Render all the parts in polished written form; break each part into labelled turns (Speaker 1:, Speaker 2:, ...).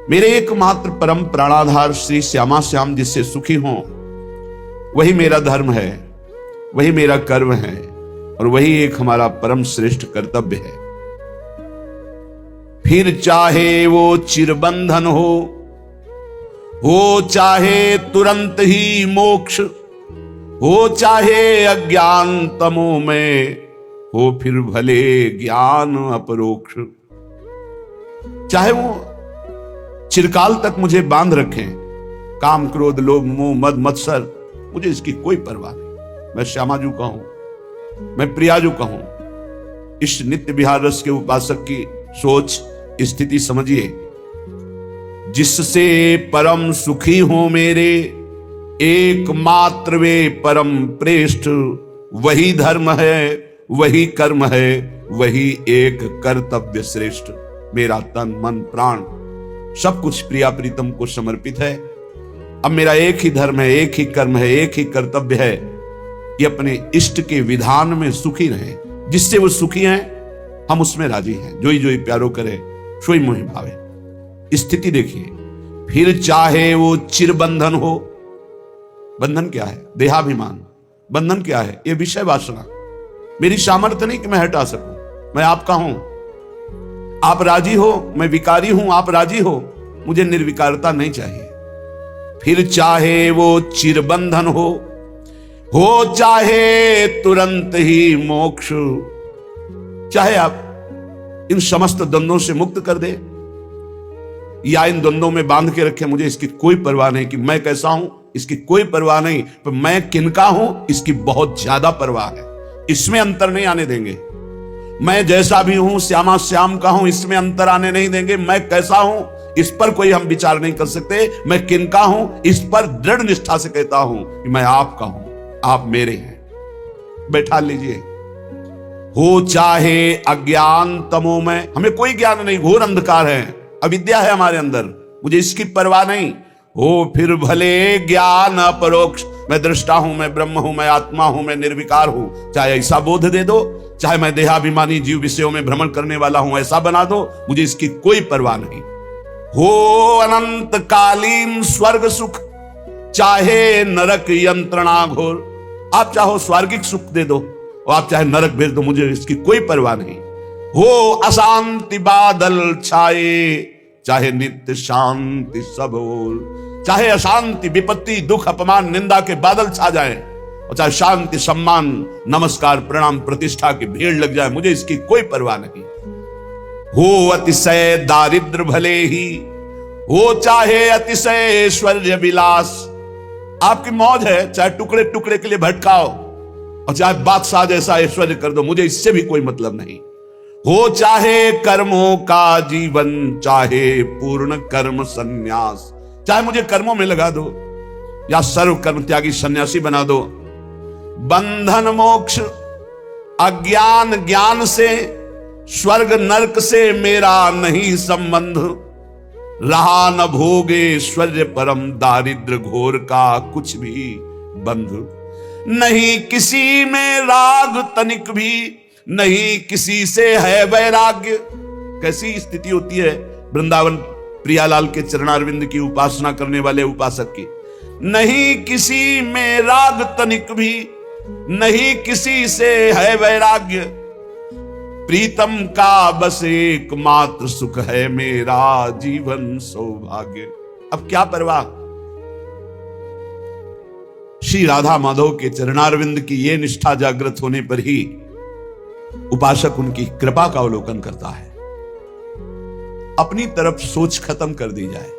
Speaker 1: मेरे एकमात्र परम प्राणाधार श्री श्यामा श्याम जिससे सुखी हों, वही मेरा धर्म है, वही मेरा कर्म है और वही एक हमारा परम श्रेष्ठ कर्तव्य है। फिर चाहे वो चिरबंधन हो चाहे तुरंत ही मोक्ष, हो चाहे अज्ञान तमो में, हो फिर भले ज्ञान अपरोक्ष। चाहे वो चिरकाल तक मुझे बांध रखें, काम क्रोध लोभ मोह मद मत्सर, मुझे इसकी कोई परवाह नहीं। मैं श्यामाजू का हूं, मैं प्रियाजू का हूं। इस नित्य विहार रस के उपासक की सोच स्थिति समझिए। जिससे परम सुखी हो मेरे एकमात्र वे परम प्रेष्ठ, वही धर्म है, वही कर्म है, वही एक कर्तव्य श्रेष्ठ। मेरा तन मन प्राण सब कुछ प्रिया प्रीतम को समर्पित है। अब मेरा एक ही धर्म है, एक ही कर्म है, एक ही कर्तव्य है कि अपने इष्ट के विधान में सुखी रहे। जिससे वो सुखी हैं हम उसमें राजी हैं। जोई जोई प्यारो करे सोई मोहि भावे। स्थिति देखिए। फिर चाहे वो चिरबंधन हो, बंधन क्या है? देहाभिमान। बंधन क्या है? ये विषय वासना। मेरी सामर्थ्य नहीं कि मैं हटा सकूं। मैं आपका हूं, आप राजी हो, मैं विकारी हूं, आप राजी हो, मुझे निर्विकारता नहीं चाहिए। फिर चाहे वो चिरबंधन हो चाहे तुरंत ही मोक्ष, चाहे आप इन समस्त द्वंद्वों से मुक्त कर दे या इन द्वंद्वों में बांध के रखे, मुझे इसकी कोई परवाह नहीं कि मैं कैसा हूं, इसकी कोई परवाह नहीं, पर मैं किनका हूं इसकी बहुत ज्यादा परवाह है। इसमें अंतर नहीं आने देंगे। मैं जैसा भी हूं श्यामा श्याम का हूं, इसमें अंतर आने नहीं देंगे। मैं कैसा हूं इस पर कोई हम विचार नहीं कर सकते। मैं किनका हूं इस पर दृढ़ निष्ठा से कहता हूं कि मैं आपका हूं, आप मेरे हैं। बैठा लीजिए। हो चाहे अज्ञान तमो में, हमें कोई ज्ञान नहीं, घोर अंधकार है, अविद्या है हमारे अंदर, मुझे इसकी परवाह नहीं। हो फिर भले ज्ञान अपरोक्ष, मैं दृष्टा हूं, मैं ब्रह्म हूं, मैं आत्मा हूं, मैं निर्विकार हूं, चाहे ऐसा बोध दे दो, चाहे मैं देहाभिमानी जीव विषयों में भ्रमण करने वाला हूं ऐसा बना दो, मुझे इसकी कोई परवाह नहीं। हो अनंत कालीन स्वर्ग सुख, चाहे नरक यंत्रणा घोर, आप चाहो स्वर्गिक सुख दे दो और आप चाहे नरक भेज दो, मुझे इसकी कोई परवाह नहीं। हो अशांति बादल छाए, चाहे नित्य शांति सब ओर, चाहे अशांति विपत्ति दुख अपमान निंदा के बादल छा जाएं और चाहे शांति सम्मान नमस्कार प्रणाम प्रतिष्ठा की भीड़ लग जाए, मुझे इसकी कोई परवाह नहीं। हो अतिशय दारिद्र भले ही, हो चाहे अतिशय ऐश्वर्य विलास, आपकी मौज है, चाहे टुकड़े टुकड़े के लिए भटकाओ और चाहे बादशाह जैसा ऐश्वर्य कर दो, मुझे इससे भी कोई मतलब नहीं। हो चाहे कर्मों का जीवन, चाहे पूर्ण कर्म संन्यास, चाहे मुझे कर्मों में लगा दो या सर्व कर्म त्यागी सन्यासी बना दो। बंधन मोक्ष अज्ञान ज्ञान से, स्वर्ग नरक से मेरा नहीं संबंध, रहा न भोगे ऐश्वर्य परम दारिद्र घोर का कुछ भी बंध। नहीं किसी में राग तनिक भी, नहीं किसी से है वैराग्य। कैसी स्थिति होती है वृंदावन प्रियालाल के चरणारविंद की उपासना करने वाले उपासक की। नहीं किसी में राग तनिक भी, नहीं किसी से है वैराग्य, प्रीतम का बस एकमात्र सुख है मेरा जीवन सौभाग्य। अब क्या परवाह। श्री राधा माधव के चरणारविंद की ये निष्ठा जागृत होने पर ही उपासक उनकी कृपा का अवलोकन करता है। अपनी तरफ सोच खत्म कर दी जाए,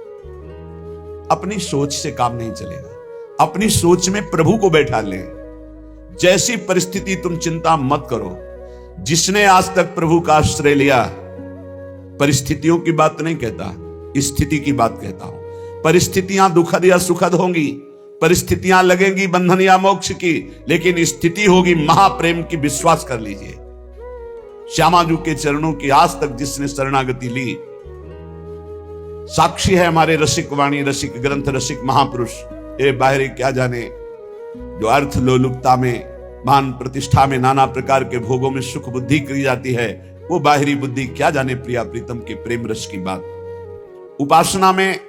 Speaker 1: अपनी सोच से काम नहीं चलेगा। अपनी सोच में प्रभु को बैठा लें। जैसी परिस्थिति तुम चिंता मत करो। जिसने आज तक प्रभु का आश्रय लिया, परिस्थितियों की बात नहीं कहता, स्थिति की बात कहता हूं। परिस्थितियां दुखद या सुखद होंगी, परिस्थितियां लगेंगी बंधन या मोक्ष की, लेकिन स्थिति होगी महाप्रेम की। विश्वास कर लीजिए। श्यामाजू के चरणों की आज तक जिसने शरणागति ली, साक्षी है हमारे रसिक वाणी रसिक ग्रंथ रसिक महापुरुष। ये बाहरी क्या जाने, जो अर्थ लोलुपता में मान प्रतिष्ठा में नाना प्रकार के भोगों में सुख बुद्धि करी जाती है, वो बाहरी बुद्धि क्या जाने प्रिया प्रीतम के प्रेम रस की बात। उपासना में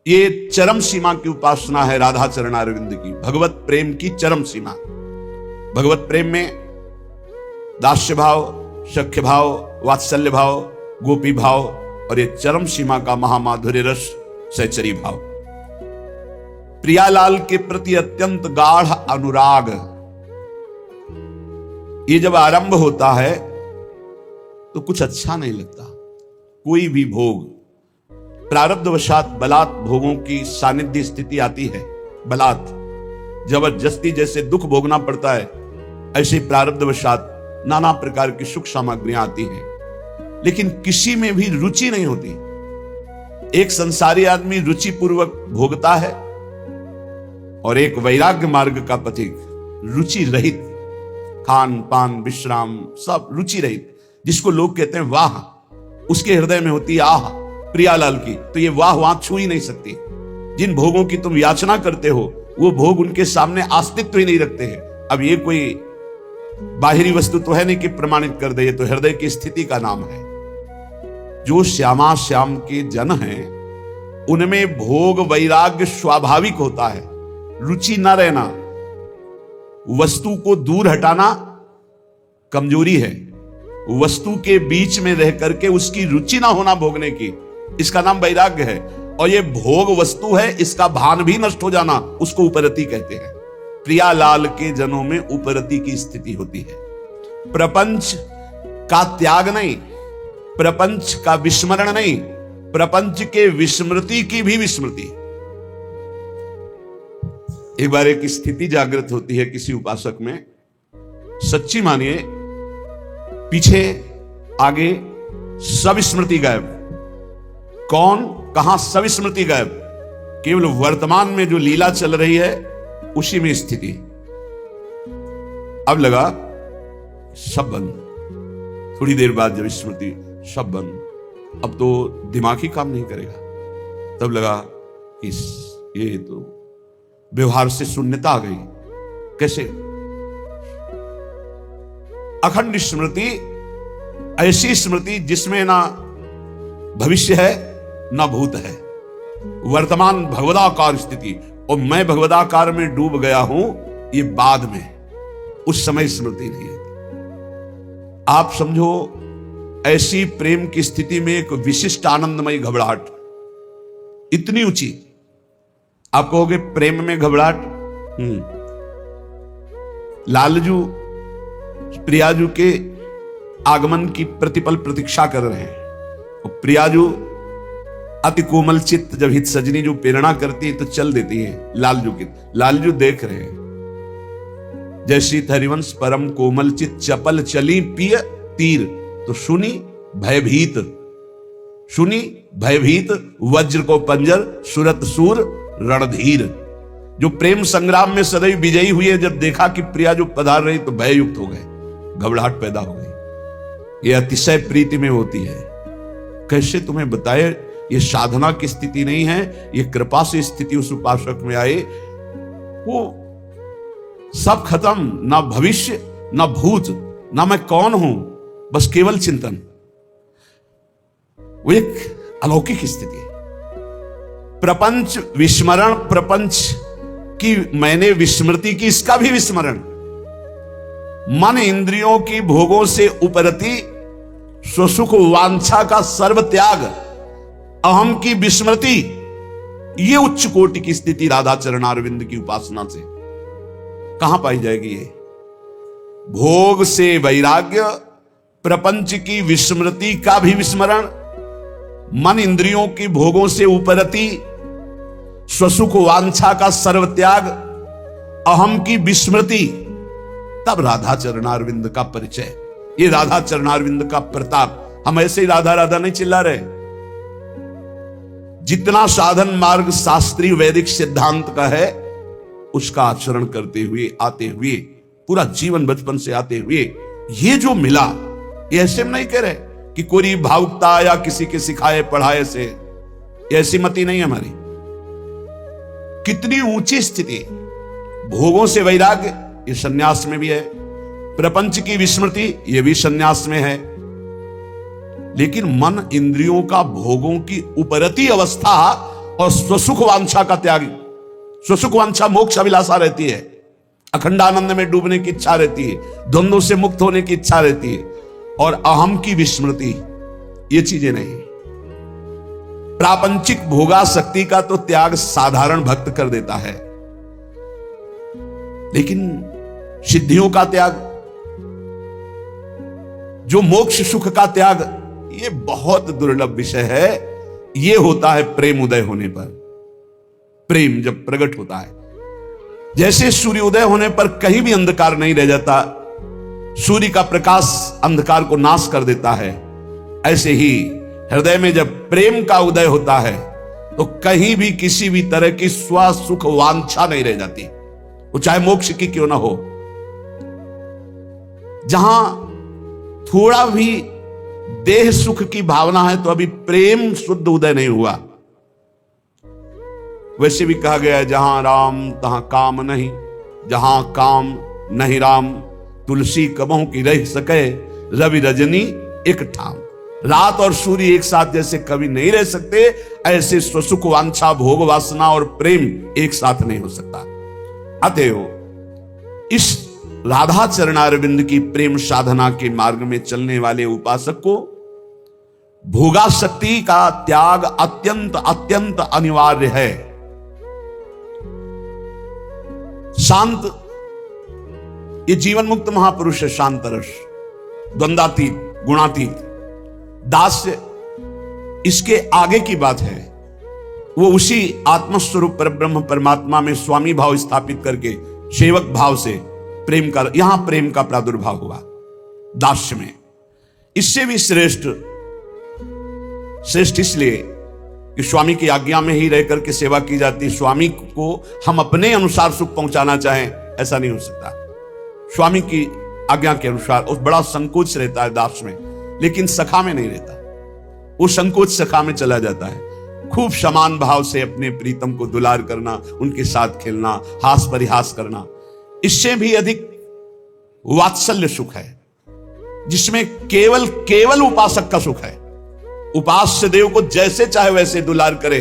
Speaker 1: ये चरम सीमा की उपासना है राधा चरणारविंद की, भगवत प्रेम की चरम सीमा। भगवत प्रेम में दास्य भाव, सख्य भाव, वात्सल्य भाव, गोपी भाव और ये चरम सीमा का महामाधुर्य रस सहचरी भाव। प्रियालाल के प्रति अत्यंत गाढ़ अनुराग, ये जब आरंभ होता है तो कुछ अच्छा नहीं लगता। कोई भी भोग प्रारब्धवशात बलात् भोगों की सानिध्य स्थिति आती है, बलात् जबरदस्ती जैसे दुख भोगना पड़ता है, ऐसे प्रारब्धवशात नाना प्रकार की सुख सामग्रियां आती हैं, लेकिन किसी में भी रुचि नहीं होती। एक संसारी आदमी रुचि पूर्वक भोगता है और एक वैराग्य मार्ग का पथिक रुचि रहित, खान पान विश्राम सब रुचि रहित, जिसको लोग कहते हैं वाह, उसके हृदय में होती आह प्रियालाल की, तो ये वाह वहां छू ही नहीं सकती। जिन भोगों की तुम याचना करते हो वो भोग उनके सामने अस्तित्व ही नहीं रखते हैं। अब ये कोई बाहरी वस्तु तो है नहीं कि प्रमाणित कर दे, ये तो हृदय की स्थिति का नाम है। जो श्यामा श्याम के जन हैं उनमें भोग वैराग्य स्वाभाविक होता है। रुचि न रहना, वस्तु को दूर हटाना कमजोरी है। वस्तु के बीच में रह करके उसकी रुचि ना होना भोगने की, इसका नाम वैराग्य है। और ये भोग वस्तु है, इसका भान भी नष्ट हो जाना, उसको उपरति कहते हैं। प्रियालाल के जनों में उपरति की स्थिति होती है। प्रपंच का त्याग नहीं, प्रपंच का विस्मरण नहीं, प्रपंच के विस्मृति की भी विस्मृति। एक बार एक स्थिति जागृत होती है किसी उपासक में, सच्ची मानिए पीछे आगे सब स्मृति गायब, कौन कहां सब स्मृति गायब, केवल वर्तमान में जो लीला चल रही है उसी में स्थिति। अब लगा सब बंद, थोड़ी देर बाद जब स्मृति सब बंद, अब तो दिमाग ही काम नहीं करेगा। तब लगा कि ये तो व्यवहार से शून्यता आ गई। कैसे? अखंड स्मृति, ऐसी स्मृति जिसमें ना भविष्य है ना भूत है, वर्तमान भगवदाकार स्थिति, और मैं भगवदाकार में डूब गया हूं, ये बाद में, उस समय स्मृति नहीं है। आप समझो ऐसी प्रेम की स्थिति में एक विशिष्ट आनंदमयी घबराहट, इतनी ऊंची। आप कहोगे प्रेम में घबराहट? लालजू प्रियाजू के आगमन की प्रतिपल प्रतीक्षा कर रहे हैं, और प्रियाजू अति कोमल चित्त, जब हित सजनी जो प्रेरणा करती है तो चल देती है लालजू की। लालजू देख रहे हैं, जैसी हरिवंश परम कोमल चित्त चपल चली पिय तीर, तो सुनी भयभीत, सुनी भयभीत वज्र को पंजर सुरत सूर रणधीर। जो प्रेम संग्राम में सदैव विजयी हुई है, जब देखा कि प्रिया जो पधार रही तो भययुक्त हो गए, घबराहट पैदा हो गई। यह अतिशय प्रीति में होती है। कैसे तुम्हें बताए, ये साधना की स्थिति नहीं है, ये कृपा से स्थिति उस उपासक में आए। वो सब खत्म, ना भविष्य ना भूत, ना मैं कौन हूं, बस केवल चिंतन। वो एक अलौकिक स्थिति है। प्रपंच विस्मरण, प्रपंच की मैंने विस्मृति की, इसका भी विस्मरण। मन इंद्रियों की भोगों से उपरति, स्वसुख वांछा का सर्व त्याग, अहम की विस्मृति, ये उच्च कोटि की स्थिति राधा चरणारविंद की उपासना से कहां पाई जाएगी? ये भोग से वैराग्य, प्रपंच की विस्मृति का भी विस्मरण, मन इंद्रियों की भोगों से उपरति, स्वसुख वांछा का सर्व त्याग, अहम की विस्मृति, तब राधा चरणारविंद का परिचय, ये राधा चरणारविंद का प्रताप। हम ऐसे ही राधा राधा नहीं चिल्ला रहे। जितना साधन मार्ग शास्त्रीय वैदिक सिद्धांत का है, उसका आचरण करते हुए, आते हुए, पूरा जीवन बचपन से आते हुए, ये जो मिला, ये ऐसे में नहीं कह रहे कि कोई भावुकता या किसी के सिखाए पढ़ाए से, ऐसी मति नहीं हमारी। कितनी ऊंची स्थिति। भोगों से वैराग्य, ये सन्यास में भी है। प्रपंच की विस्मृति, ये भी सन्यास में है। लेकिन मन इंद्रियों का भोगों की उपरती अवस्था और स्वसुख वांछा का त्यागी, स्वसुख वांछा मोक्ष अभिलाषा रहती है, अखंडानंद में डूबने की इच्छा रहती है, द्वंद्वों से मुक्त होने की इच्छा रहती है, और अहम की विस्मृति, ये चीजें नहीं। प्रापंचिक भोगासक्ति का तो त्याग साधारण भक्त कर देता है, लेकिन सिद्धियों का त्याग, जो मोक्ष सुख का त्याग, ये बहुत दुर्लभ विषय है। ये होता है प्रेम उदय होने पर। प्रेम जब प्रकट होता है, जैसे सूर्योदय होने पर कहीं भी अंधकार नहीं रह जाता, सूर्य का प्रकाश अंधकार को नाश कर देता है, ऐसे ही हृदय में जब प्रेम का उदय होता है तो कहीं भी किसी भी तरह की स्व सुख वांछा नहीं रह जाती, वो चाहे मोक्ष की क्यों ना हो। जहां थोड़ा भी देह सुख की भावना है तो अभी प्रेम शुद्ध उदय नहीं हुआ। वैसे भी कहा गया है, जहां राम तहां काम नहीं, जहां काम नहीं राम, तुलसी कबहू की रह सके, रवि रजनी एक ठाम। रात और सूर्य एक साथ जैसे कभी नहीं रह सकते, ऐसे स्वसुख वांछा भोग वासना और प्रेम एक साथ नहीं हो सकता। अतएव इस राधा चरणारविंद की प्रेम साधना के मार्ग में चलने वाले उपासक को भोगासक्ति का त्याग अत्यंत अत्यंत अनिवार्य है। शांत, ये जीवन मुक्त महापुरुष है, शांत रस, द्वंद्वातीत, गुणातीत। दास्य इसके आगे की बात है। वो उसी आत्मस्वरूप परब्रह्म परमात्मा में स्वामी भाव स्थापित करके सेवक भाव से प्रेम का, यहां प्रेम का प्रादुर्भाव हुआ दास्य में। इससे भी श्रेष्ठ, श्रेष्ठ इसलिए कि स्वामी की आज्ञा में ही रहकर के सेवा की जाती। स्वामी को हम अपने अनुसार सुख पहुंचाना चाहें, ऐसा नहीं हो सकता। स्वामी की आज्ञा के अनुसार उस बड़ा संकोच रहता है दास में, लेकिन सखा में नहीं रहता। वो संकोच सखा में चला जाता है। खूब समान भाव से अपने प्रीतम को दुलार करना, उनके साथ खेलना, हास परिहास करना, इससे भी अधिक वात्सल्य सुख है, जिसमें केवल केवल उपासक का सुख है। उपास्य देव को जैसे चाहे वैसे दुलार करे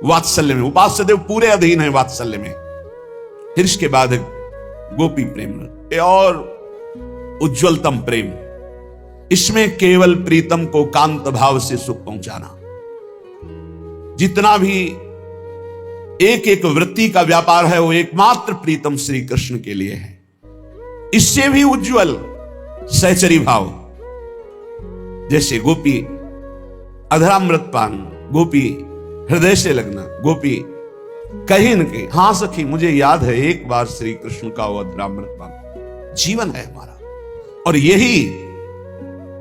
Speaker 1: वात्सल्य में। उपास्य देव पूरे अधीन है वात्सल्य में। फिर इसके बाद गोपी प्रेम और उज्ज्वलतम प्रेम, इसमें केवल प्रीतम को कांत भाव से सुख पहुंचाना। जितना भी एक एक वृत्ति का व्यापार है वो एकमात्र प्रीतम श्री कृष्ण के लिए है। इससे भी उज्ज्वल सहचरी भाव, जैसे गोपी अधरामृत पान, गोपी हृदय से लगना, गोपी कहीं न कहीं, हां सखी मुझे याद है एक बार श्री कृष्ण का वो अधरामृत पान जीवन है हमारा। और यही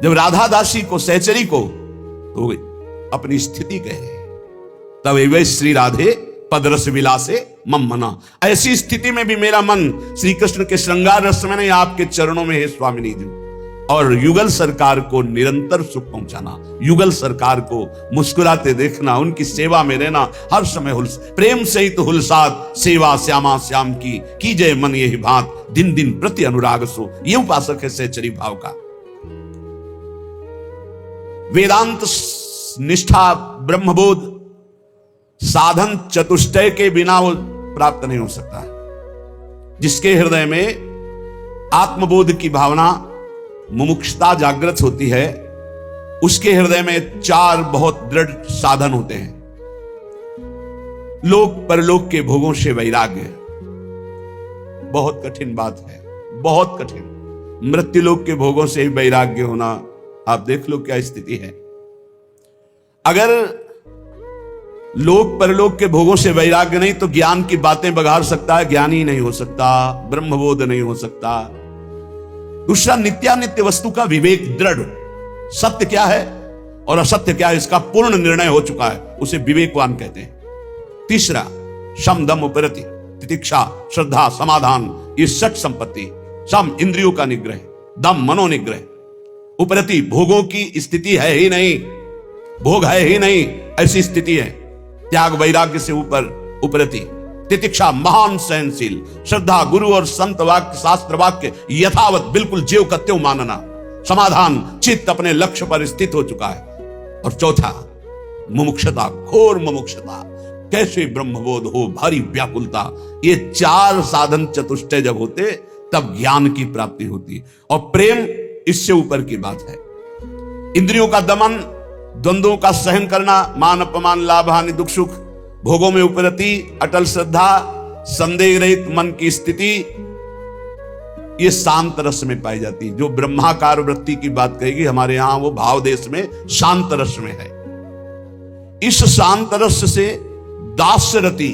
Speaker 1: जब राधा दासी को, सहचरी को तो अपनी स्थिति कहे, तब वे श्री राधे पदरस विलासे मम मना। ऐसी स्थिति में भी मेरा मन श्री कृष्ण के श्रृंगार रस में नहीं, आपके चरणों में है स्वामिनी जी। और युगल सरकार को निरंतर सुख पहुंचाना, युगल सरकार को मुस्कुराते देखना, उनकी सेवा में रहना, हर समय प्रेम सहित हुलसात सेवा श्यामा श्याम की जय मन यही भांत, दिन दिन प्रति अनुराग सो। ये उपासक है सहचरी भाव का। वेदांत निष्ठा ब्रह्मबोध साधन चतुष्टय के बिना वो प्राप्त नहीं हो सकता। जिसके हृदय में आत्मबोध की भावना, मुमुक्षुता जागृत होती है, उसके हृदय में चार बहुत दृढ़ साधन होते हैं। लोक परलोक के भोगों से वैराग्य, बहुत कठिन बात है, बहुत कठिन। मृत्युलोक के भोगों से ही वैराग्य होना, आप देख लो क्या स्थिति है। अगर लोक परलोक के भोगों से वैराग्य नहीं तो ज्ञान की बातें बघार सकता है, ज्ञानी नहीं हो सकता, ब्रह्मबोध नहीं हो सकता। दूसरा, नित्यानित्य वस्तु का विवेक दृढ़, सत्य क्या है और असत्य क्या है इसका पूर्ण निर्णय हो चुका है, उसे विवेकवान कहते हैं। तीसरा, शम दम उपरति, तितिक्षा, श्रद्धा, समाधान, ये षट संपत्ति। शम इंद्रियों का निग्रह, दम मनोनिग्रह, उपरति भोगों की स्थिति है ही नहीं, भोग है ही नहीं, ऐसी स्थिति है। त्याग वैराग्य से ऊपर उपरति। तितिक्षा महान सहनशील, श्रद्धा गुरु और संत वाक्य शास्त्र वाक्य यथावत बिल्कुल ज्यों का त्यों मानना, समाधान, चित्त अपने लक्ष्य पर स्थित हो चुका है। और चौथा, मुमुक्षता, घोर मुमुक्षता, कैसे ब्रह्मबोध हो, भारी व्याकुलता। ये 4 साधन चतुष्टय जब होते तब ज्ञान की प्राप्ति होती। और प्रेम इससे ऊपर की बात है। इंद्रियों का दमन, द्वंद्वों का सहन करना, मान अपमान, लाभ हानि, दुख सुख, भोगों में उपरति, अटल श्रद्धा, संदेह रहित मन की स्थिति, ये शांत रस में पाई जाती है। जो ब्रह्माकार वृत्ति की बात कहेगी हमारे यहां, वो भाव देश में शांत रस में है। इस शांत रस से दास्य रति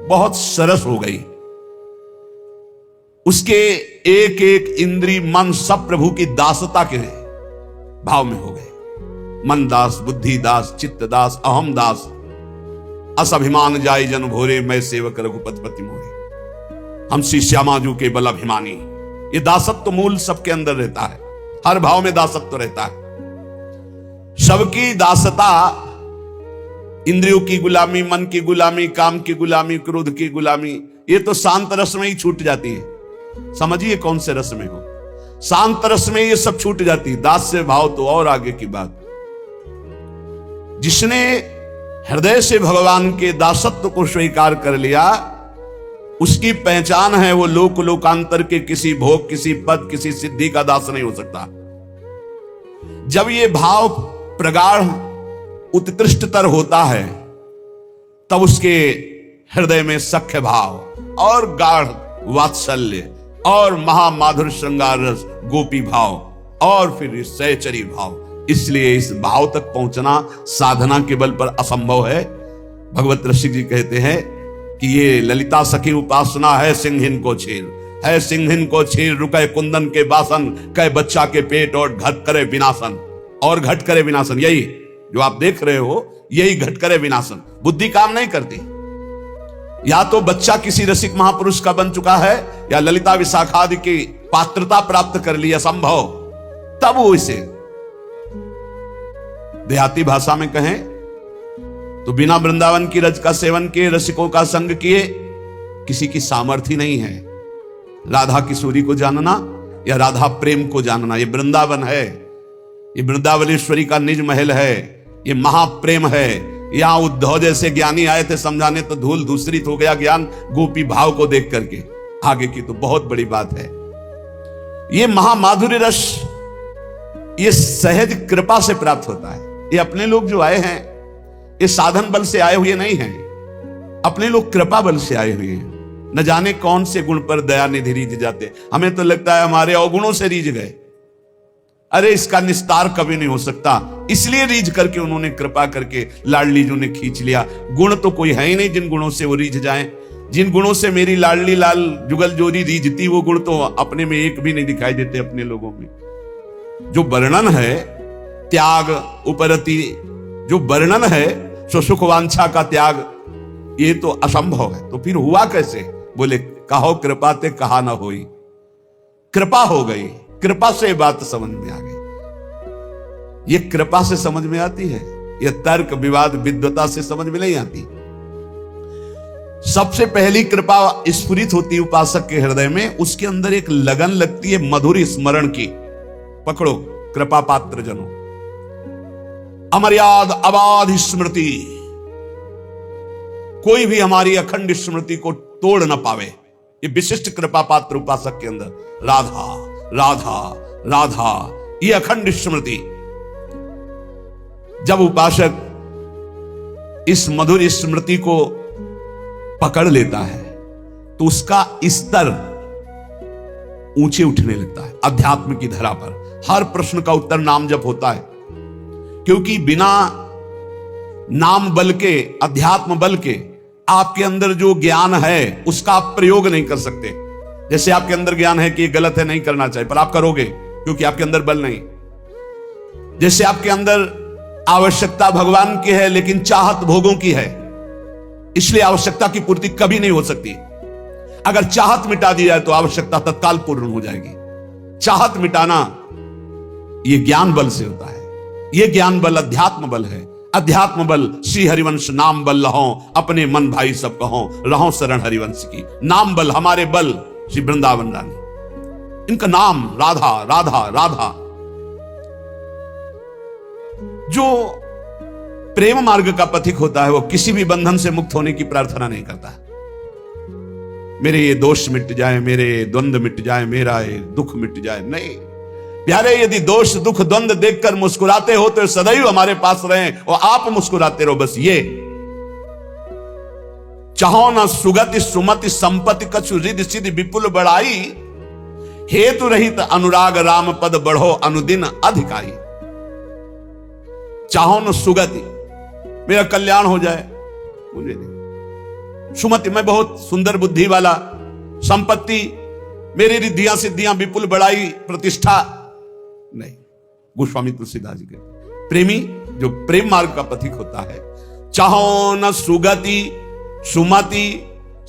Speaker 1: बहुत सरस हो गई। उसके एक एक इंद्री, मन सब प्रभु की दासता के भाव में हो गए। मन दास, बुद्धि दास, चित्त दास, अहम दास, असभिमान जाय जन भोरे, मैं सेवक रघुपति पति मोरे, हम श्री श्यामाजू के बल अभिमानी। ये दासत्व मूल सबके अंदर रहता है, हर भाव में दासत्व रहता है। सबकी दासता, इंद्रियों की गुलामी, मन की गुलामी, काम की गुलामी, क्रोध की गुलामी, ये तो शांत रस में ही छूट जाती है। समझिए कौन से रस में हो, शांत रस में ये सब छूट जाती है। दास्य भाव तो और आगे की बात। जिसने हृदय से भगवान के दासत्व को स्वीकार कर लिया, उसकी पहचान है वो लोक लोकांतर के किसी भोग, किसी पद, किसी सिद्धि का दास नहीं हो सकता। जब ये भाव प्रगाढ़ उत्कृष्टतर होता है तब उसके हृदय में सख्य भाव और गाढ़ वात्सल्य और महामाधुर श्रृंगार रस, गोपी भाव और फिर सहचरी भाव। इसलिए इस भाव तक पहुंचना साधना के बल पर असंभव है। भगवत रसिक जी कहते हैं कि ये ललिता सखी उपासना है सिंहिन को छेर, है सिंहिन को छेर, रुके कुंदन के बासन, कह बच्चा के पेट और घट करे विनाशन। और घट करे विनाशन, यही जो आप देख रहे हो, यही घट करे विनाशन। बुद्धि काम नहीं करती। या तो बच्चा किसी रसिक महापुरुष का बन चुका है, या ललिता विशाखा आदि की पात्रता प्राप्त कर ली, असंभव, तब वो इसे देहाती भाषा में कहें तो बिना वृंदावन की रज का सेवन किए, रसिकों का संग किए, किसी की सामर्थ्य नहीं है राधा किशोरी को जानना या राधा प्रेम को जानना। ये वृंदावन है, ये वृंदावनेश्वरी का निज महल है, ये महाप्रेम है। यहां उद्धव जैसे ज्ञानी आए थे समझाने तो धूल धूसरित हो गया ज्ञान गोपी भाव को देख करके। आगे की तो बहुत बड़ी बात है। ये महामाधुर्य रस ये सहज कृपा से प्राप्त होता है। ये अपने लोग जो आए हैं, ये साधन बल से आए हुए नहीं हैं, अपने लोग कृपा बल से आए हुए हैं। न जाने कौन से गुण पर दया निधि रीझ जाते। हमें तो लगता है हमारे अवगुणों से रीझ गए। अरे इसका निस्तार कभी नहीं हो सकता, इसलिए रीझ करके उन्होंने कृपा करके लाडली जी ने खींच लिया। गुण तो कोई है ही नहीं जिन गुणों से वो रीझ जाएं। जिन गुणों से मेरी लाडली लाल जुगल जोरी रीझती, वो गुण तो अपने में एक भी नहीं दिखाई देते अपने लोगों में। जो वर्णन है त्याग उपरति, जो वर्णन है सो सुख वांछा का त्याग, ये तो असंभव है। तो फिर हुआ कैसे? बोले कहो कृपा ते कहा ना होई। कृपा हो गई, कृपा से बात समझ में आ गई। ये कृपा से समझ में आती है, ये तर्क विवाद विद्वता से समझ में नहीं आती। सबसे पहली कृपा स्फुरित होती है उपासक के हृदय में, उसके अंदर एक लगन लगती है मधुर स्मरण की। पकड़ो कृपा पात्र जनों, अमर्याद अबाध स्मृति, कोई भी हमारी अखंड स्मृति को तोड़ न पावे। ये विशिष्ट कृपा पात्र उपासक के अंदर राधा राधा राधा, ये अखंड स्मृति। जब उपासक इस मधुर स्मृति को पकड़ लेता है तो उसका स्तर ऊंचे उठने लगता है अध्यात्म की धरा पर। हर प्रश्न का उत्तर नाम जप होता है, क्योंकि बिना नाम बल के, अध्यात्म बल के आपके अंदर जो ज्ञान है उसका आप प्रयोग नहीं कर सकते। जैसे आपके अंदर ज्ञान है कि ये गलत है, नहीं करना चाहिए, पर आप करोगे क्योंकि आपके अंदर बल नहीं। जैसे आपके अंदर आवश्यकता भगवान की है लेकिन चाहत भोगों की है, इसलिए आवश्यकता की पूर्ति कभी नहीं हो सकती। अगर चाहत मिटा दी जाए तो आवश्यकता तत्काल पूर्ण हो जाएगी। चाहत मिटाना यह ज्ञान बल से होता है। यह ज्ञान बल अध्यात्म बल है। अध्यात्म बल श्री हरिवंश नाम बल लहो, अपने मन भाई सब कहो, रहो शरण हरिवंश की। नाम बल हमारे बल श्री वृंदावन रानी, इनका नाम राधा राधा राधा। जो प्रेम मार्ग का पथिक होता है वो किसी भी बंधन से मुक्त होने की प्रार्थना नहीं करता। मेरे ये दोष मिट जाए, मेरे द्वंद्व मिट जाए, मेरा ये दुख मिट जाए, नहीं प्यारे। यदि दोष दुख द्वंद्व देखकर मुस्कुराते हो तो सदैव हमारे पास रहें और आप मुस्कुराते रहो। बस ये चाहो न सुगति सुमति संपत्ति कछु रिद्धि सिद्धि विपुल बढ़ाई, हेतु रहित अनुराग राम पद बढ़ो अनुदिन अधिकाई। चाहो न सुगति, मेरा कल्याण हो जाए, मुझे नहीं। सुमति, मैं बहुत सुंदर बुद्धि वाला, संपत्ति, मेरी रिद्धियां सिद्धियां विपुल बढ़ाई, प्रतिष्ठा, नहीं। गोस्वामी तुलसीदास जी के प्रेमी जो प्रेम मार्ग का पथिक होता है, चाहो न सुगति सुमति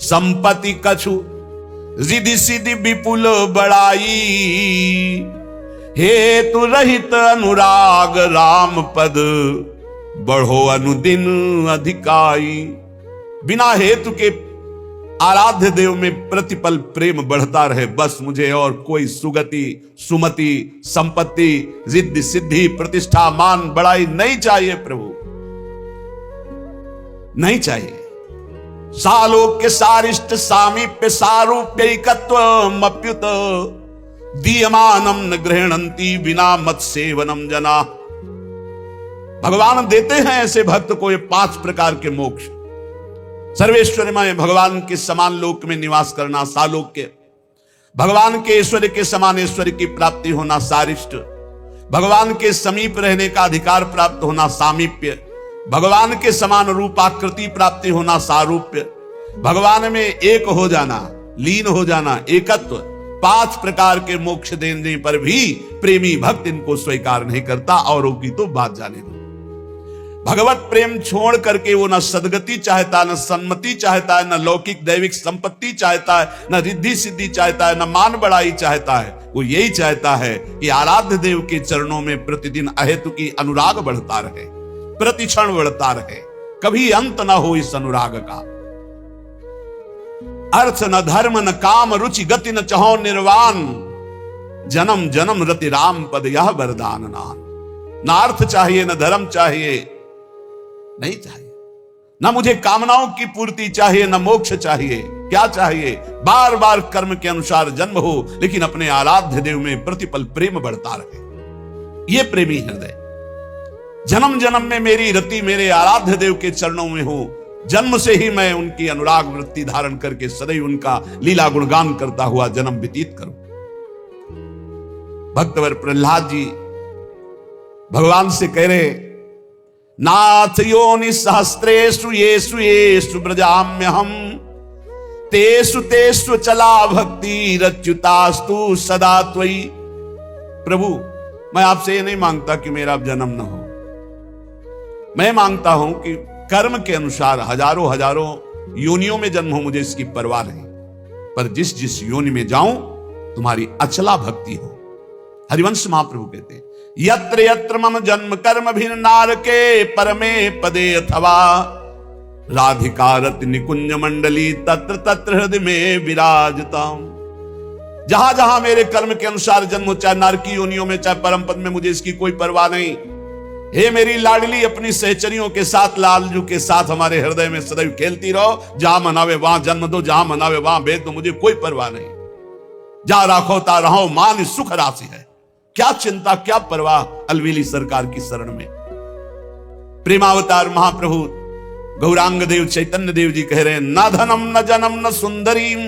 Speaker 1: संपत्ति कछु रिद्धि सिद्धि विपुल बढ़ाई, हेतु रहित अनुराग राम पद बढ़ो अनुदिन अधिकाई। बिना हेतु के आराध्य देव में प्रतिपल प्रेम बढ़ता रहे। बस मुझे और कोई सुगति सुमति संपत्ति रिद्धि सिद्धि प्रतिष्ठा मान बढ़ाई नहीं चाहिए प्रभु, नहीं चाहिए। सालोक्य सारिष्ट सामीप्य सारूप्यैकत्व मप्युत दीयमानम न गृह्णन्ति बिना मत सेवनम जना। भगवान देते हैं ऐसे भक्त को ये 5 प्रकार के मोक्ष। सर्वेश्वरमय भगवान के समान लोक में निवास करना सालोक्य, भगवान के ऐश्वर्य के समान ऐश्वर्य की प्राप्ति होना सारिष्ट, भगवान के समीप रहने का अधिकार प्राप्त होना सामीप्य, भगवान के समान रूपाकृति प्राप्ति होना सारूप्य, भगवान में एक हो जाना, लीन हो जाना, एकत्व। 5 प्रकार के मोक्ष देने पर भी प्रेमी भक्त इनको स्वीकार नहीं करता। औरों की तो बात जाने दो। भगवत प्रेम छोड़ करके वो न सदगति चाहता, न सन्मति चाहता है, न लौकिक दैविक संपत्ति चाहता है, न रिद्धि सिद्धि चाहता है, न मान बढ़ाई चाहता है। वो यही चाहता है कि आराध्य देव के चरणों में प्रतिदिन अहेतु की अनुराग बढ़ता रहे, प्रतिक्षण बढ़ता रहे, कभी अंत न हो इस अनुराग का। अर्थ न धर्म न काम रुचि गति न चहो निर्वाण, जन्म जन्म रति राम पद यह वरदान नान। न अर्थ चाहिए, न धर्म चाहिए, नहीं चाहिए, न मुझे कामनाओं की पूर्ति चाहिए, न मोक्ष चाहिए। क्या चाहिए? बार बार कर्म के अनुसार जन्म हो, लेकिन अपने आराध्य देव में प्रतिपल प्रेम बढ़ता रहे। ये प्रेमी हृदय जन्म जन्म में मेरी रति मेरे आराध्य देव के चरणों में हो, जन्म से ही मैं उनकी अनुराग वृत्ति धारण करके सदैव उनका लीला गुणगान करता हुआ जन्म व्यतीत करूं। भक्तवर प्रहलाद जी भगवान से कह रहे, नाथ योनि सहस्त्रेषु येषु येषु ब्रजाम्यहम् तेषु तेषु चला भक्ति रच्युतास्तु सदा त्वयि। प्रभु, मैं आपसे ये नहीं मांगता कि मेरा जन्म न हो, मैं मांगता हूं कि कर्म के अनुसार हजारों हजारों योनियों में जन्म हो, मुझे इसकी परवाह नहीं, पर जिस जिस योनि में जाऊं तुम्हारी अचला भक्ति हो। हरिवंश महाप्रभु कहते हैं, यत्र यत्र मम जन्म कर्म भिन्न नारके परमे पदे अथवा राधिकारत निकुंज मंडली तत्र तत्र हृदय में विराजताम। जहां जहां मेरे कर्म के अनुसार जन्म हो, चाहे नारकी योनियों में चाहे परम पद में, मुझे इसकी कोई परवाह नहीं। हे मेरी लाडली, अपनी सहचरियों के साथ लालजू के साथ हमारे हृदय में सदैव खेलती रहो। जहां मनावे वहां जन्म दो, जहां मनावे वहां भेज दो, मुझे कोई परवाह नहीं। जहां राखो ता रहो, मान सुख राशि है। क्या चिंता, क्या परवाह अलवेली सरकार की शरण में। प्रेमावतार महाप्रभु गौरांग देव चैतन्य देव जी कह रहे हैं, न धनम न जनम न सुंदरीम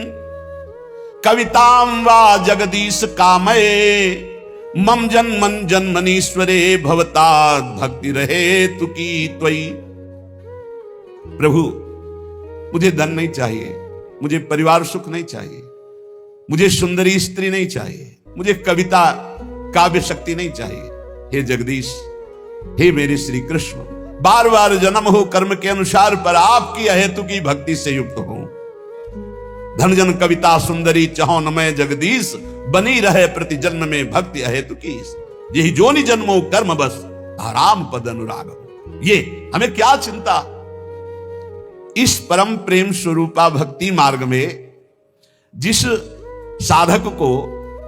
Speaker 1: कविताम वा जगदीश कामये मम जन्मन जन्मनीश्वरे भवताद भक्ति रहे तुकी त्वयि। प्रभु, मुझे धन नहीं चाहिए, मुझे परिवार सुख नहीं चाहिए, मुझे सुंदरी स्त्री नहीं चाहिए, मुझे कविता काव्य शक्ति नहीं चाहिए। हे जगदीश, हे मेरे श्री कृष्ण, बार बार जन्म हो कर्म के अनुसार, पर आपकी अहेतु की भक्ति से युक्त हो। धन जन कविता सुंदरी चहो न मैं जगदीश, बनी रहे प्रति जन्म में भक्ति अहेतु की। यही जोनि जन्मो कर्म बस आराम पद अनुराग। ये हमें क्या चिंता। इस परम प्रेम स्वरूपा भक्ति मार्ग में जिस साधक को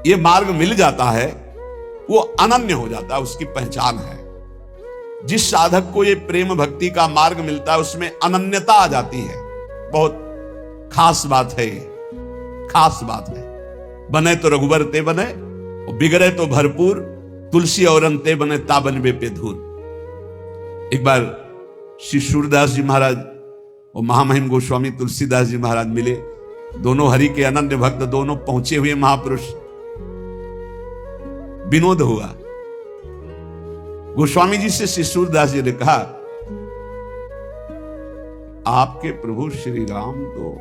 Speaker 1: ये मार्ग मिल जाता है वो अनन्य हो जाता है, उसकी पहचान है। जिस साधक को ये प्रेम भक्ति का मार्ग मिलता है उसमें अनन्यता आ जाती है। बहुत खास बात है ये, खास बात है। बने तो रघुबर ते बने, और बिगड़े तो भरपूर, तुलसी और अंते बने ताबन बे पे धूल। एक बार श्री सूरदास जी महाराज और महामहिम गोस्वामी तुलसीदास जी महाराज मिले। दोनों हरि के अनन्य भक्त, दोनों पहुंचे हुए महापुरुष। विनोद हुआ। गोस्वामी जी से श्री सूरदास जी ने कहा, आपके प्रभु श्री राम तो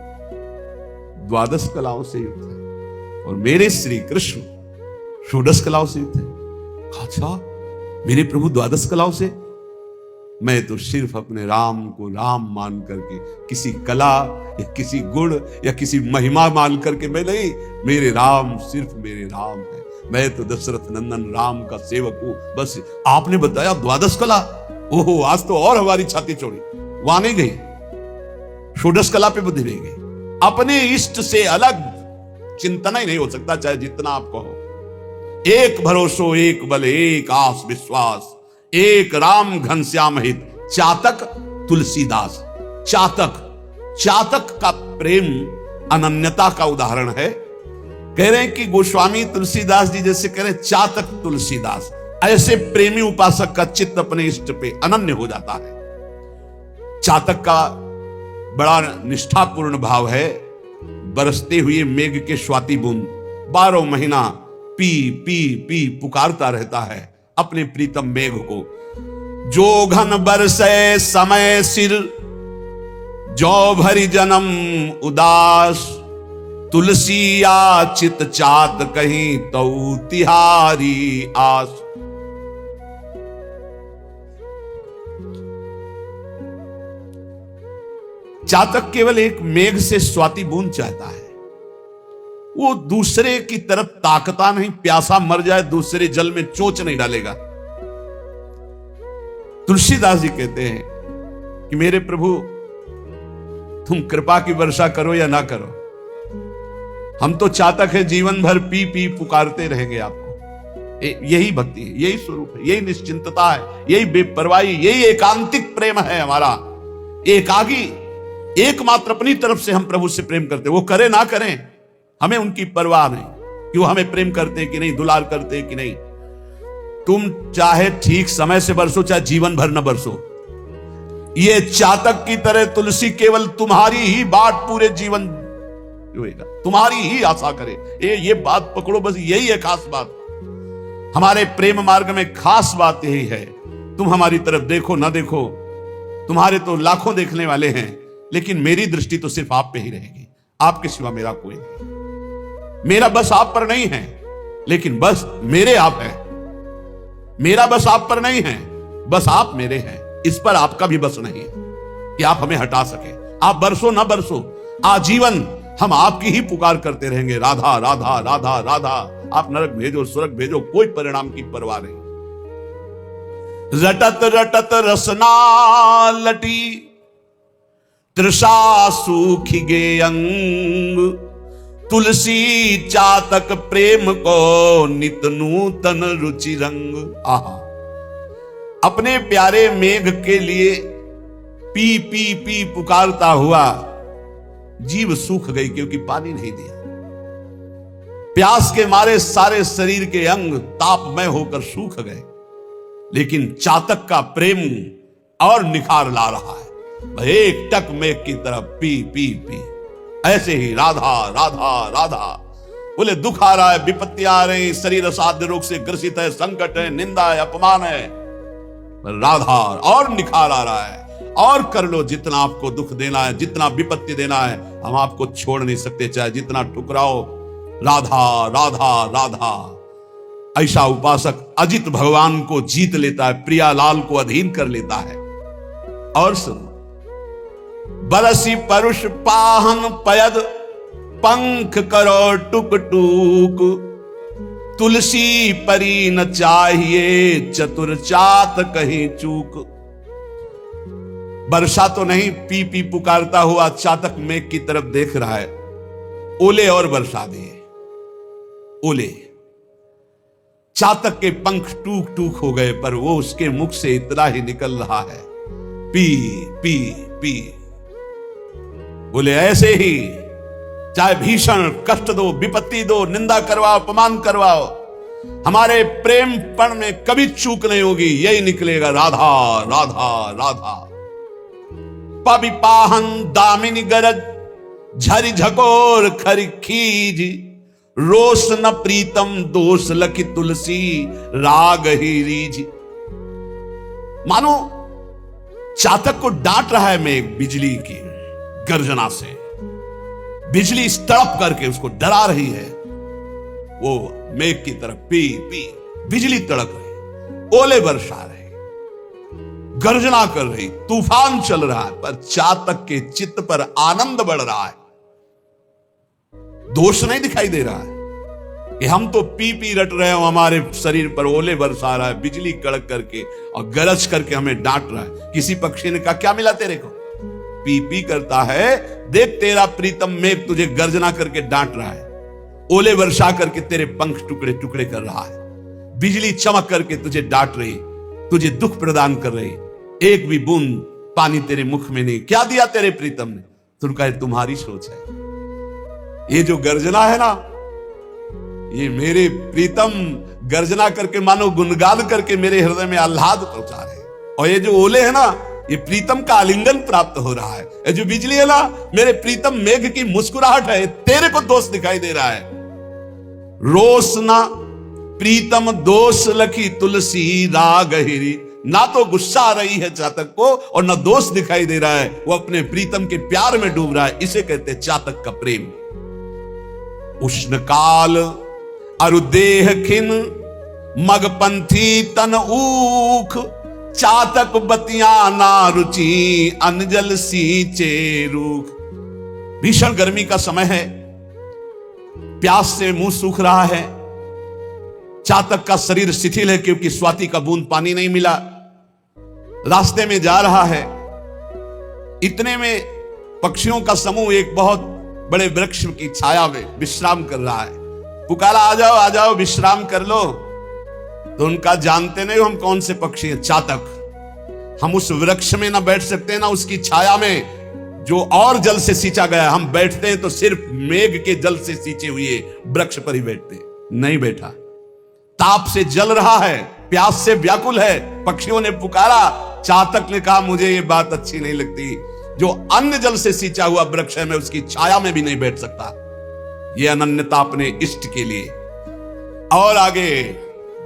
Speaker 1: द्वादश कलाओं से युक्त है और मेरे श्री कृष्ण षोडश कलाओं से युक्त है। अच्छा, मेरे प्रभु द्वादश कलाओं से? मैं तो सिर्फ अपने राम को राम मान करके, किसी कला या किसी गुण या किसी महिमा मान करके मैं नहीं, मेरे राम सिर्फ मेरे राम है। मैं तो दशरथ नंदन राम का सेवक हूं। बस आपने बताया द्वादश कला, ओहो आज तो और हमारी छाती चौड़ी। वहां नहीं गई, षोडश कला पे बुद्धि नहीं गई। अपने इष्ट से अलग चिंतन ही नहीं हो सकता, चाहे जितना आप कहो। एक भरोसो एक बल एक आस विश्वास, एक राम घनश्याम हित, चातक तुलसीदास। चातक का प्रेम अनन्यता का उदाहरण है। कह रहे हैं कि गोस्वामी तुलसीदास जी जैसे कह रहे हैं चातक तुलसीदास, ऐसे प्रेमी उपासक का चित्त अपने इष्ट पे अनन्य हो जाता है। चातक का बड़ा निष्ठापूर्ण भाव है। बरसते हुए मेघ के स्वाति बूंद 12 महीना पी पी पी पुकारता रहता है अपने प्रीतम मेघ को। जो घन बरसे समय सिर, जो भरी जन्म उदास, तुलसी याचित चात कहीं तो तिहारी आस। चातक केवल एक मेघ से स्वाति बूंद चाहता है। वो दूसरे की तरफ ताकता नहीं, प्यासा मर जाए दूसरे जल में चोंच नहीं डालेगा। तुलसीदास जी कहते हैं कि मेरे प्रभु तुम कृपा की वर्षा करो या ना करो, हम तो चातक है, जीवन भर पी पी पुकारते रहेंगे आपको। यही भक्ति है, यही स्वरूप है, यही निश्चिंतता है, यही बेपरवाही, यही एकांतिक प्रेम है हमारा। एकागी, एकमात्र अपनी तरफ से हम प्रभु से प्रेम करते, वो करे ना करें हमें उनकी परवाह नहीं कि वो हमें प्रेम करते कि नहीं, दुलार करते कि नहीं। तुम चाहे ठीक समय से बरसो, चाहे जीवन भर न बरसो, ये चातक की तरह तुलसी केवल तुम्हारी ही बाट पूरे जीवन होएगा, तुम्हारी ही आशा करे। ये बात पकड़ो, बस यही है खास बात हमारे प्रेम मार्ग में। खास बात यही है, तुम हमारी तरफ देखो ना देखो, तुम्हारे तो लाखों देखने वाले हैं, लेकिन मेरी दृष्टि तो सिर्फ आप पे ही रहेगी। आपके सिवा मेरा कोई नहीं। मेरा बस आप पर नहीं है, लेकिन बस मेरे आप है। मेरा बस आप पर नहीं है, बस आप मेरे हैं। इस पर आपका भी बस नहीं है कि आप हमें हटा सके। आप बरसो ना बरसो, आजीवन हम आपकी ही पुकार करते रहेंगे, राधा राधा राधा राधा। आप नरक भेजो स्वर्ग भेजो, कोई परिणाम की परवाह नहीं। रटत रटत रसना लटी, तृषा सूखी गे अंग, तुलसी चातक प्रेम को नित नूतन रुचि रंग। आहा, अपने प्यारे मेघ के लिए पी पी पी पुकारता हुआ जीव सूख गई, क्योंकि पानी नहीं दिया। प्यास के मारे सारे शरीर के अंग तापमय होकर सूख गए, लेकिन चातक का प्रेम और निखार ला रहा है। एक टक मेघ की तरफ पी पी पी। ऐसे ही राधा राधा राधा। बोले दुख आ रहा है, विपत्ति आ रही, शरीर असाध्य रोग से ग्रसित है, संकट है, निंदा है, अपमान है, राधा और निखार आ रहा है। और कर लो जितना आपको दुख देना है, जितना विपत्ति देना है, हम आपको छोड़ नहीं सकते, चाहे जितना ठुकराओ। राधा राधा राधा। ऐसा उपासक अजित भगवान को जीत लेता है, प्रियालाल को अधीन कर लेता है। और सुनो, बरसी परुष पाहन पयद, पंख करो टुक टूक, तुलसी परी न चाहिए चतुर चात कहीं चूक। वर्षा तो नहीं, पी पी पुकारता हुआ चातक मेघ की तरफ देख रहा है। ओले और बरसा दिए, ओले। चातक के पंख टूक टूक हो गए, पर वो उसके मुख से इतना ही निकल रहा है, पी पी पी। बोले ऐसे ही चाहे भीषण कष्ट दो, विपत्ति दो, निंदा करवाओ, अपमान करवाओ, हमारे प्रेम पण में कभी चूक नहीं होगी, यही निकलेगा राधा राधा राधा। पबि पाहन दामिनी गरज, झरी झकोर खरी खीज, रोष न प्रीतम दोष लखी तुलसी, राग ही रीज। मानो चातक को डांट रहा है मेघ बिजली की गर्जना से, बिजली इस तड़प करके उसको डरा रही है। वो मेघ की तरफ पी पी, बिजली तड़क रही, ओले बरसा रहे, गर्जना कर रही, तूफान चल रहा है, पर चातक के चित्त पर आनंद बढ़ रहा है। दोष नहीं दिखाई दे रहा है कि हम तो पी पी रट रहे हो, हमारे शरीर पर ओले बरसा रहा है, बिजली कड़क करके और गरज करके हमें डांट रहा है। किसी पक्षी ने कहा क्या मिला तेरे को? पी पी करता है, देख तेरा प्रीतम मेघ तुझे गर्जना करके डांट रहा है, ओले वर्षा करके तेरे पंख टुकड़े टुकड़े कर रहा है, बिजली चमक करके तुझे डांट रही, तुझे दुख प्रदान कर रही, एक भी बूंद पानी तेरे मुख में नहीं। क्या दिया तेरे प्रीतम ने? तुम कहे तुम्हारी सोच है। ये जो गर्जना है ना, ये मेरे प्रीतम गर्जना करके मानो गुणगान करके मेरे हृदय में आह्लाद पहुंचा रहे हैं। और ये जो ओले है ना, ये प्रीतम का आलिंगन प्राप्त हो रहा है। ये जो बिजली है ना, मेरे प्रीतम मेघ की मुस्कुराहट है, तेरे को दोष दिखाई दे रहा है। रोष ना प्रीतम दोष लखी तुलसी, राग हिरी। ना तो गुस्सा आ रही है चातक को और ना दोष दिखाई दे रहा है, वो अपने प्रीतम के प्यार में डूब रहा है। इसे कहते हैं चातक का प्रेम। उष्ण काल अरुदेह खिन, मगपंथी तन ऊख, चातक बतिया ना रुचि, अनजल सींचे रूख। भीषण गर्मी का समय है, प्यास से मुंह सूख रहा है, चातक का शरीर शिथिल है क्योंकि स्वाति का बूंद पानी नहीं मिला, रास्ते में जा रहा है। इतने में पक्षियों का समूह एक बहुत बड़े वृक्ष की छाया में विश्राम कर रहा है। पुकारा आ जाओ विश्राम कर लो। तो उनका जानते नहीं हम कौन से पक्षी हैं, चातक। हम उस वृक्ष में ना बैठ सकते ना उसकी छाया में जो और जल से सींचा गया। हम बैठते हैं तो सिर्फ मेघ के जल से सींचे हुए वृक्ष पर ही बैठते, नहीं बैठा। ताप से जल रहा है, प्यास से व्याकुल है, पक्षियों ने पुकारा। चातक ने कहा मुझे ये बात अच्छी नहीं लगती, जो अन्न जल से सींचा हुआ वृक्ष है मैं उसकी छाया में भी नहीं बैठ सकता। ये अनन्यता अपने इष्ट के लिए। और आगे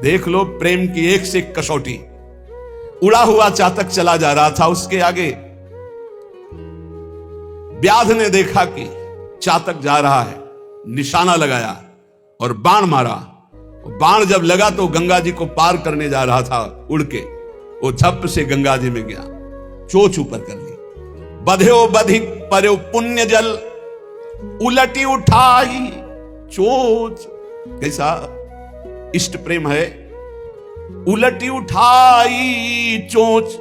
Speaker 1: देख लो प्रेम की एक से एक कसौटी। उड़ा हुआ चातक चला जा रहा था, उसके आगे व्याध ने देखा कि चातक जा रहा है, निशाना लगाया और बाण मारा। बाण जब लगा तो गंगा जी को पार करने जा रहा था उड़ के, वो झप से गंगा जी में गया, चोच ऊपर कर ली। बध्यो बधिक पर्यो पुण्य जल, उलटी उठाई चोच। कैसा इष्ट प्रेम है। उलटी उठाई चोच,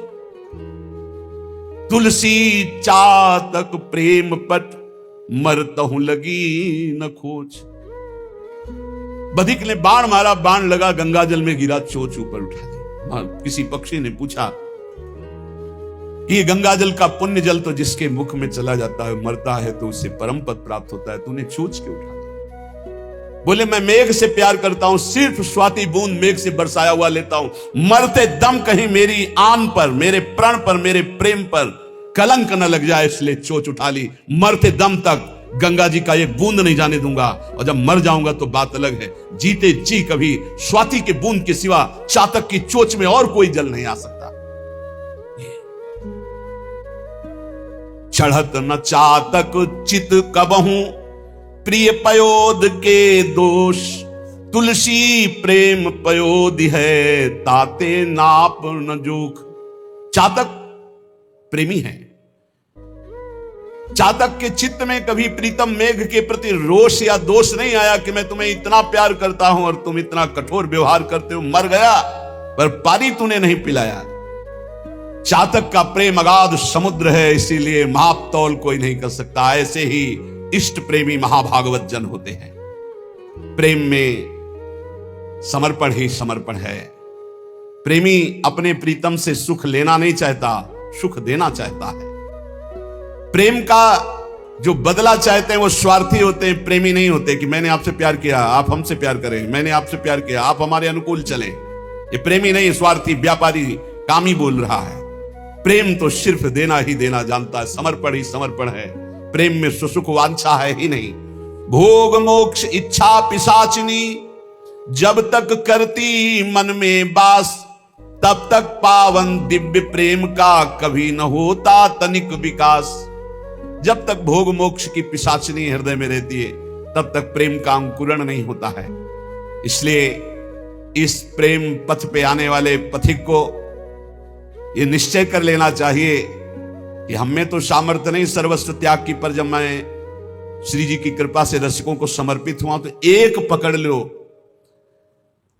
Speaker 1: तुलसी चातक प्रेम पट, मरतहु लगी न खोज। बधिक ने बाण मारा, बाण लगा, गंगा जल में गिरा, चोच ऊपर उठा दी। किसी पक्षी ने पूछा ये गंगा जल का पुण्य जल तो जिसके मुख में चला जाता है मरता है तो उससे परम पद प्राप्त होता है, तूने चोच क्यों उठा दी? बोले मैं मेघ से प्यार करता हूं, सिर्फ स्वाति बूंद मेघ से बरसाया हुआ लेता हूं, मरते दम कहीं मेरी आन पर, मेरे प्रण पर, मेरे प्रेम पर कलंक न लग जाए, इसलिए चोच उठा ली। मरते दम तक गंगा जी का एक बूंद नहीं जाने दूंगा, और जब मर जाऊंगा तो बात अलग है। जीते जी कभी स्वाति के बूंद के सिवा चातक की चोच में और कोई जल नहीं आ सकता। चढ़त न चातक चित कबहू, प्रिय पयोद के दोष, तुलसी प्रेम पयोदि है, ताते नाप न जोख। चातक प्रेमी है। चातक के चित्त में कभी प्रीतम मेघ के प्रति रोष या दोष नहीं आया कि मैं तुम्हें इतना प्यार करता हूं और तुम इतना कठोर व्यवहार करते हो। मर गया पर पानी तूने नहीं पिलाया। चातक का प्रेम अगाध समुद्र है, इसीलिए माप तौल कोई नहीं कर सकता। ऐसे ही इष्ट प्रेमी महाभागवत जन होते हैं। प्रेम में समर्पण ही समर्पण है। प्रेमी अपने प्रीतम से सुख लेना नहीं चाहता, सुख देना चाहता है। प्रेम का जो बदला चाहते हैं वो स्वार्थी होते हैं, प्रेमी नहीं होते कि मैंने आपसे प्यार किया, आप हमसे प्यार करें, मैंने आपसे प्यार किया, आप हमारे अनुकूल चलें। ये प्रेमी नहीं, स्वार्थी, व्यापारी, कामी बोल रहा है। प्रेम तो सिर्फ देना ही देना जानता है, समर्पण ही समर्पण है। प्रेम में सुसुख वांछा है ही नहीं। भोग मोक्ष इच्छा पिशाचिनी जब तक करती मन में बास, तब तक पावन दिव्य प्रेम का कभी न होता तनिक विकास। जब तक भोग मोक्ष की पिशाचिनी हृदय में रहती है तब तक प्रेम का अंकुरण नहीं होता है। इसलिए इस प्रेम पथ पे आने वाले पथिक को यह निश्चय कर लेना चाहिए कि हमें तो सामर्थ्य नहीं सर्वस्व त्याग की, पर जब मैं श्री जी की कृपा से रसिकों को समर्पित हुआ तो एक पकड़ लो,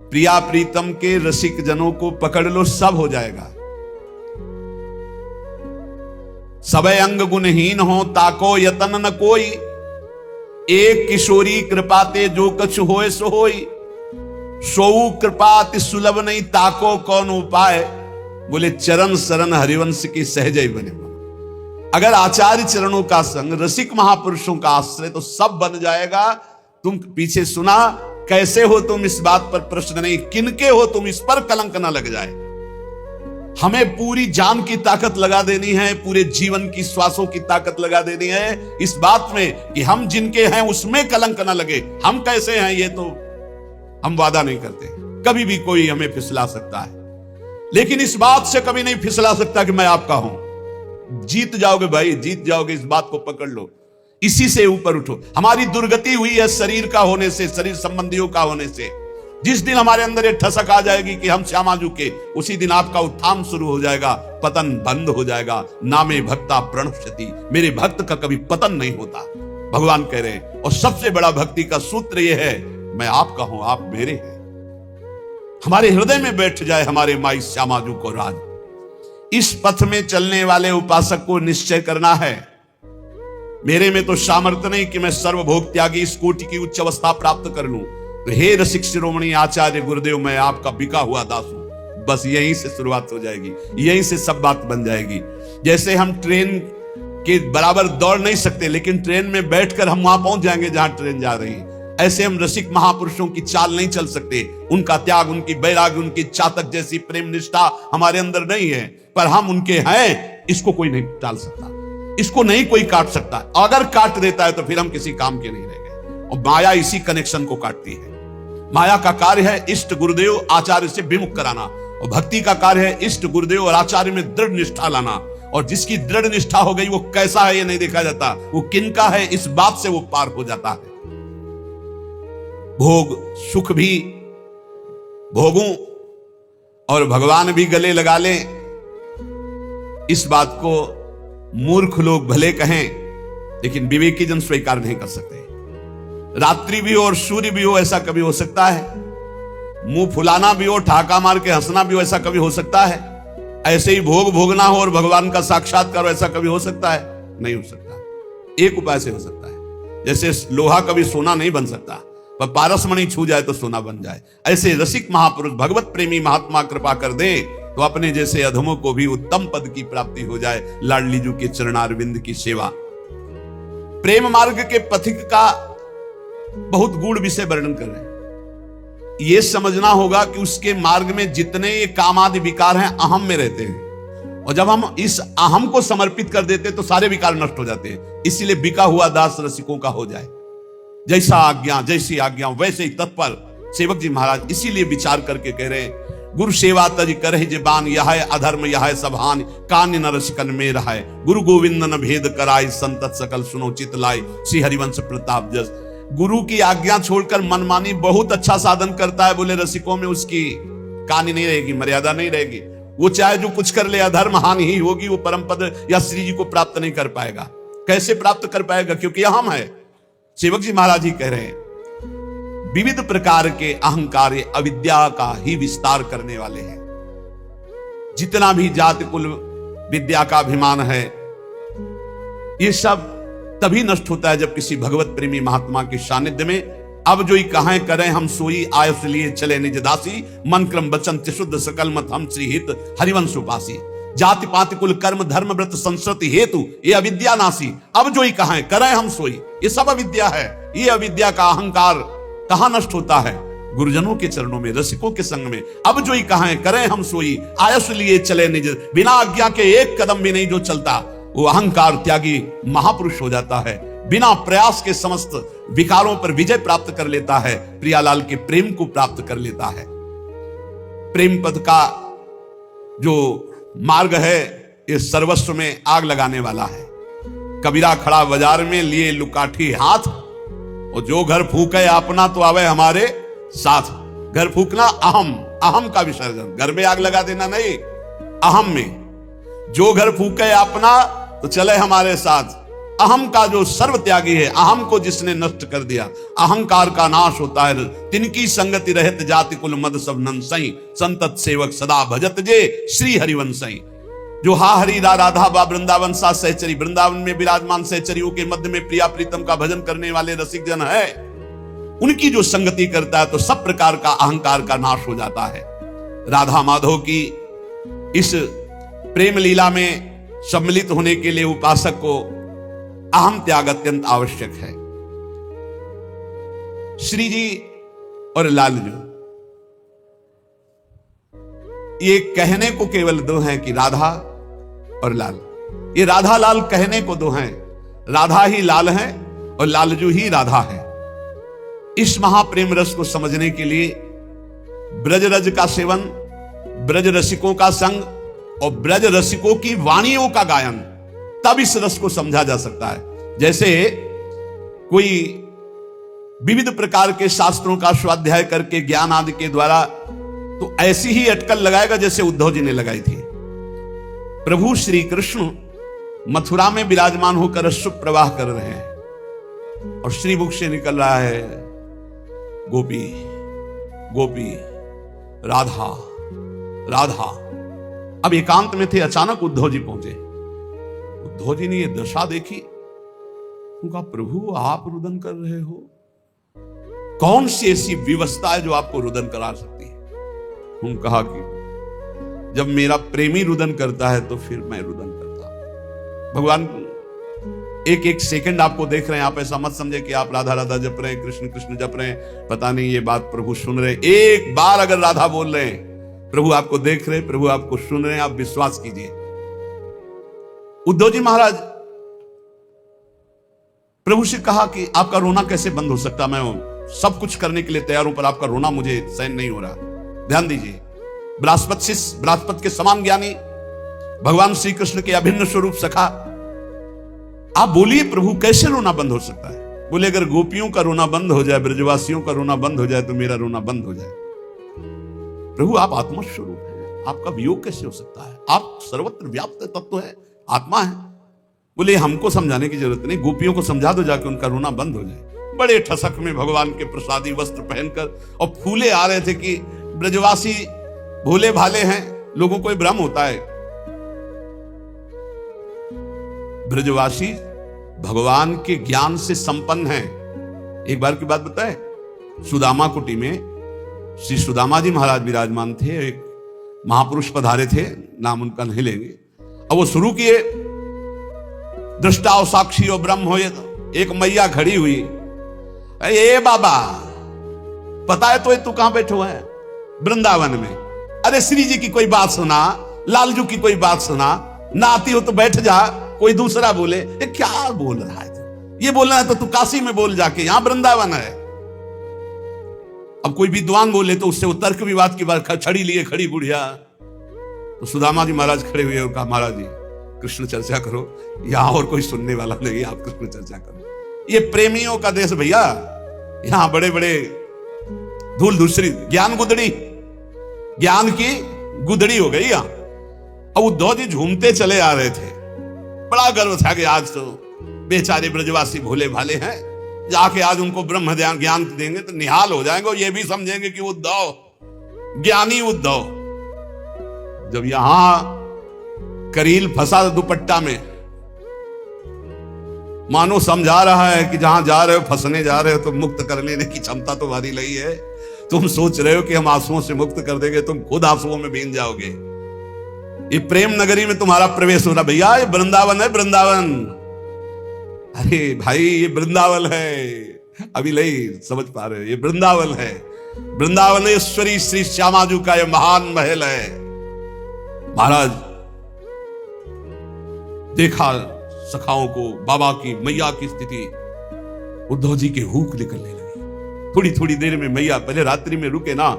Speaker 1: प्रिया प्रीतम के रसिक जनों को पकड़ लो, सब हो जाएगा। सबे अंग गुणहीन हो ताको यतन न कोई, एक किशोरी कृपाते जो कछ होए सो होई। सोऊ कृपाति सुलभ नहीं ताको कौन उपाय, बोले चरण शरण हरिवंश की सहजय बने। अगर आचार्य चरणों का संग, रसिक महापुरुषों का आश्रय तो सब बन जाएगा। तुम पीछे सुना, कैसे हो तुम इस बात पर प्रश्न नहीं, किनके हो तुम इस पर कलंक न लग जाए। हमें पूरी जान की ताकत लगा देनी है, पूरे जीवन की श्वासों की ताकत लगा देनी है इस बात में कि हम जिनके हैं उसमें कलंक न लगे। हम कैसे हैं ये तो हम वादा नहीं करते, कभी भी कोई हमें फिसला सकता है, लेकिन इस बात से कभी नहीं फिसला सकता कि मैं आपका हूं। जीत जाओगे भाई, जीत जाओगे, इस बात को पकड़ लो, इसी से ऊपर उठो। हमारी दुर्गति हुई है शरीर का होने से, शरीर संबंधियों का होने से। जिस दिन हमारे अंदर ये ठसक आ जाएगी कि हम श्यामा जू के, उसी दिन आपका उत्थान शुरू हो जाएगा, पतन बंद हो जाएगा। नामे भक्ता प्रणश्यति, मेरे भक्त का कभी पतन नहीं होता, भगवान कह रहे हैं। और सबसे बड़ा भक्ति का सूत्र यह है, मैं आपका हूं, आप मेरे हैं। हमारे हृदय में बैठ जाए हमारे माई श्यामा जू को राज। इस पथ में चलने वाले उपासक को निश्चय करना है, मेरे में तो सामर्थ्य नहीं कि मैं सर्वभोग त्यागी इस कोटि की उच्च अवस्था प्राप्त कर लूं। तो हे रसिक शिरोमणि आचार्य गुरुदेव, मैं आपका बिका हुआ दास हूं। बस यहीं से शुरुआत हो जाएगी, यहीं से सब बात बन जाएगी। जैसे हम ट्रेन के बराबर दौड़ नहीं सकते, लेकिन ट्रेन में बैठकर हम वहां पहुंच जाएंगे जहां ट्रेन जा रही है। ऐसे हम रसिक महापुरुषों की चाल नहीं चल सकते। उनका त्याग, उनकी बैराग्य, उनकी चातक जैसी प्रेम निष्ठा हमारे अंदर नहीं है, पर हम उनके हैं। इसको कोई नहीं टाल सकता, इसको नहीं कोई काट सकता। अगर काट देता है तो फिर हम किसी काम के नहीं रह गए। और माया इसी कनेक्शन को काटती है। माया का कार्य है इष्ट गुरुदेव आचार्य से विमुख कराना, और भक्ति का कार्य है इष्ट गुरुदेव और आचार्य में दृढ़ निष्ठा लाना। और जिसकी दृढ़ निष्ठा हो गई वो कैसा है ये नहीं देखा जाता, वो किनका है इस बात से वो पार हो जाता है। भोग सुख भी भोगूं और भगवान भी गले लगा लें, इस बात को मूर्ख लोग भले कहें, लेकिन विवेकी जन स्वीकार नहीं कर सकते। रात्रि भी हो और सूर्य भी हो, ऐसा कभी हो सकता है? मुंह फुलाना भी हो, ठहाका मार के हंसना भी हो, ऐसा कभी हो सकता है? ऐसे ही भोग भोगना हो और भगवान का साक्षात्कार हो, ऐसा कभी हो सकता है? नहीं हो सकता। एक उपाय से हो सकता है, जैसे लोहा कभी सोना नहीं बन सकता, पर पारसमणि छू जाए तो सोना बन जाए। ऐसे रसिक महापुरुष भगवत प्रेमी महात्मा कृपा कर दे तो अपने जैसे अधमों को भी उत्तम पद की प्राप्ति हो जाए। लाडली जू के चरणारविंद की सेवा। प्रेम मार्ग के पथिक का बहुत गूढ़ विषय वर्णन कर रहे हैं। यह समझना होगा कि उसके मार्ग में जितने ये कामादि विकार हैं अहम में रहते हैं, और जब हम इस अहम को समर्पित कर देते तो सारे विकार नष्ट हो जाते हैं। इसीलिए बिका हुआ दास रसिकों का हो जाए। जैसा आज्ञा, जैसी आज्ञा वैसे ही तत्पर सेवक जी महाराज इसीलिए विचार करके कह रहे हैं, गुरु सेवा तज करहि जबान, यह अधर्म यह सबहान, कान्य न रसिकन में रहा। गुरु गोविंद न भेद कराय, संतत सकल सुनो चित लाय, श्री हरिवंश प्रताप जस। गुरु की आज्ञा छोड़कर मनमानी बहुत अच्छा साधन करता है, बोले रसिकों में उसकी कान्य नहीं रहेगी, मर्यादा नहीं रहेगी। वो चाहे जो कुछ कर ले अधर्म हानि ही होगी, वो परम पद या श्री जी को प्राप्त नहीं कर पाएगा। कैसे प्राप्त कर पाएगा? क्योंकि हम है। सेवक जी महाराज जी कह रहे हैं, विविध प्रकार के अहंकार अविद्या का ही विस्तार करने वाले हैं। जितना भी जाति कुल विद्या का अभिमान है, ये सब तभी नष्ट होता है जब किसी भगवत प्रेमी महात्मा के सानिध्य में अब जोई कहां करें हम सोई, आयुष लिए चले निज दासी, मन क्रम वचन त्रिशुद्ध सकल मत हम श्रीहित हरिवंश उपासी। जाति पाति कुल कर्म धर्म व्रत संस्कृति हेतु ये अविद्या नासी, अब जोई कहां करें हम सोई। ये सब अविद्या है। ये अविद्या का अहंकार कहां नष्ट होता है? गुरुजनों के चरणों में, रसिकों के संग में। अब जोई कहां करें हम सोई, आयुष लिए चले निज, बिना आज्ञा के एक कदम भी नहीं जो चलता, वो अहंकार त्यागी महापुरुष हो जाता है। बिना प्रयास के समस्त विकारों पर विजय प्राप्त कर लेता है, प्रियालाल के प्रेम को प्राप्त कर लेता है। प्रेम पद का जो मार्ग है ये सर्वस्व में आग लगाने वाला है। कबीरा खड़ा बाजार में लिए लुकाठी हाथ, और जो घर फूके अपना तो आवे हमारे साथ। घर फूकना अहम, अहम का विसर्जन, घर में आग लगा देना नहीं, अहम में। जो घर फूके अपना तो चले हमारे साथ। अहम का जो सर्व त्यागी है, अहम को जिसने नष्ट कर दिया, अहंकार का नाश होता है। तिनकी संगति रहत जाति कुल मद सब नंसई, संतत सेवक सदा भजत जे श्री हरिवंशई। जो हा हरि रा राधा बा वृंदावन सा सहचरी, वृंदावन में विराजमान सहचरियों के मध्य में प्रिया प्रीतम का भजन करने वाले रसिक जन है, उनकी जो संगति करता है तो सब प्रकार का अहंकार का नाश हो जाता है। राधा माधव की इस प्रेम लीला में सम्मिलित होने के लिए उपासक को अहम त्याग अत्यंत आवश्यक है। श्री जी और लालजू ये कहने को केवल दो हैं कि राधा और लाल। ये राधा लाल कहने को दो हैं, राधा ही लाल है और लालजू ही राधा है। इस महाप्रेम रस को समझने के लिए ब्रज रज का सेवन, ब्रज रसिकों का संग और ब्रज रसिकों की वाणियों का गायन, तब इस रस को समझा जा सकता है। जैसे कोई विविध प्रकार के शास्त्रों का स्वाध्याय करके ज्ञान आदि के द्वारा तो ऐसी ही अटकल लगाएगा जैसे उद्धव जी ने लगाई थी। प्रभु श्री कृष्ण मथुरा में विराजमान होकर अश्रु प्रवाह कर रहे हैं और श्रीमुख से निकल रहा है गोपी गोपी राधा राधा। अब एकांत में थे, अचानक उद्धव जी पहुंचे। उद्धव जी ने ये दशा देखी, उनका प्रभु आप रुदन कर रहे हो, कौन सी ऐसी व्यवस्था है जो आपको रुदन करा सकती है? उन्होंने कहा कि जब मेरा प्रेमी रुदन करता है तो फिर मैं रुदन करता। भगवान एक एक सेकंड आपको देख रहे हैं, आप ऐसा मत समझे कि आप राधा राधा जप रहे हैं, कृष्ण कृष्ण जप रहे हैं, पता नहीं ये बात प्रभु सुन रहे हैं। एक बार अगर राधा बोल रहे हैं, प्रभु आपको देख रहे हैं, प्रभु आपको सुन रहे हैं, आप विश्वास कीजिए। उद्धव जी महाराज प्रभु से कहा कि आपका रोना कैसे बंद हो सकता? मैं सब कुछ करने के लिए तैयार हूं, पर आपका रोना मुझे सहन नहीं हो रहा। ध्यान दीजिए, बृहस्पति शिष्य, बृहस्पति के समान ज्ञानी, भगवान श्री कृष्ण के अभिन्न स्वरूप सखा, आप बोलिए प्रभु कैसे रोना बंद हो सकता है? बोले अगर गोपियों का रोना बंद हो जाए, ब्रजवासियों का रोना बंद हो जाए तो मेरा रोना बंद हो जाए। प्रभु आप आत्मस्वरूप हैं, आपका वियोग कैसे हो सकता है? आप सर्वत्र व्याप्त तत्व है, आत्मा है। बोले हमको समझाने की जरूरत नहीं, गोपियों को समझा दो जाके, उनका रोना बंद हो जाए। बड़े ठसक में भगवान के प्रसादी वस्त्र पहनकर और फूले आ रहे थे कि ब्रजवासी भोले भाले हैं, लोगों को भ्रम होता है। ब्रजवासी भगवान के ज्ञान से संपन्न हैं। एक बार की बात बताए, सुदामा कुटी में श्री सुदामा जी महाराज विराजमान थे। एक महापुरुष पधारे थे, नाम उनका नहीं लेंगे। अब वो शुरू किए, दृष्टा और साक्षी और ब्रह्म हो। एक मैया खड़ी हुई, ए बाबा पता है तो तू कहां बैठो है? वृंदावन में। अरे श्री जी की कोई बात सुना, लालजू की कोई बात सुना, ना आती हो तो बैठ जा, कोई दूसरा बोले। ये क्या बोल रहा है तू? ये बोलना है तो तू काशी में बोल जाके, यहां वृंदावन है। अब कोई विद्वान बोले तो उससे वो तर्क विवाद की बात, छड़ी लिए खड़ी बुढ़िया। तो सुदामा जी महाराज खड़े हुए और कहा महाराज जी कृष्ण चर्चा करो, यहां और कोई सुनने वाला नहीं, आप कृष्ण चर्चा करो। ये प्रेमियों का देश भैया, यहां बड़े बड़े धूल दूसरी ज्ञान गुदड़ी, ज्ञान की गुदड़ी हो गई यहां। अब उद्धव जी झूमते चले आ रहे थे, बड़ा गर्व था कि आज तो बेचारे ब्रजवासी भोले भाले हैं, जाके आज उनको ब्रह्म ज्ञान देंगे तो निहाल हो जाएंगे और ये भी समझेंगे कि उद्धव ज्ञानी उद्धव। जब यहां करील फंसा दुपट्टा में, मानो समझा रहा है कि जहां जा रहे हो, फंसने जा रहे हो, तो मुक्त कर लेने की क्षमता तुम्हारी नहीं है। तुम सोच रहे हो कि हम आंसुओं से मुक्त कर देंगे, तुम खुद आंसुओं में भीग जाओगे। ये प्रेम नगरी में तुम्हारा प्रवेश हो रहा। भैया ये वृंदावन है, वृंदावन। अरे भाई ये वृंदावन है, अभी नहीं समझ पा रहे हो, ये वृंदावन है। वृंदावनेश्वरी श्री श्यामाजू का ये महान महल है। महाराज देखा सखाओं को, बाबा की मैया की स्थिति, उद्धव जी के हुक निकलने लगी। थोड़ी थोड़ी देर में मैया, पहले रात्रि में रुके ना,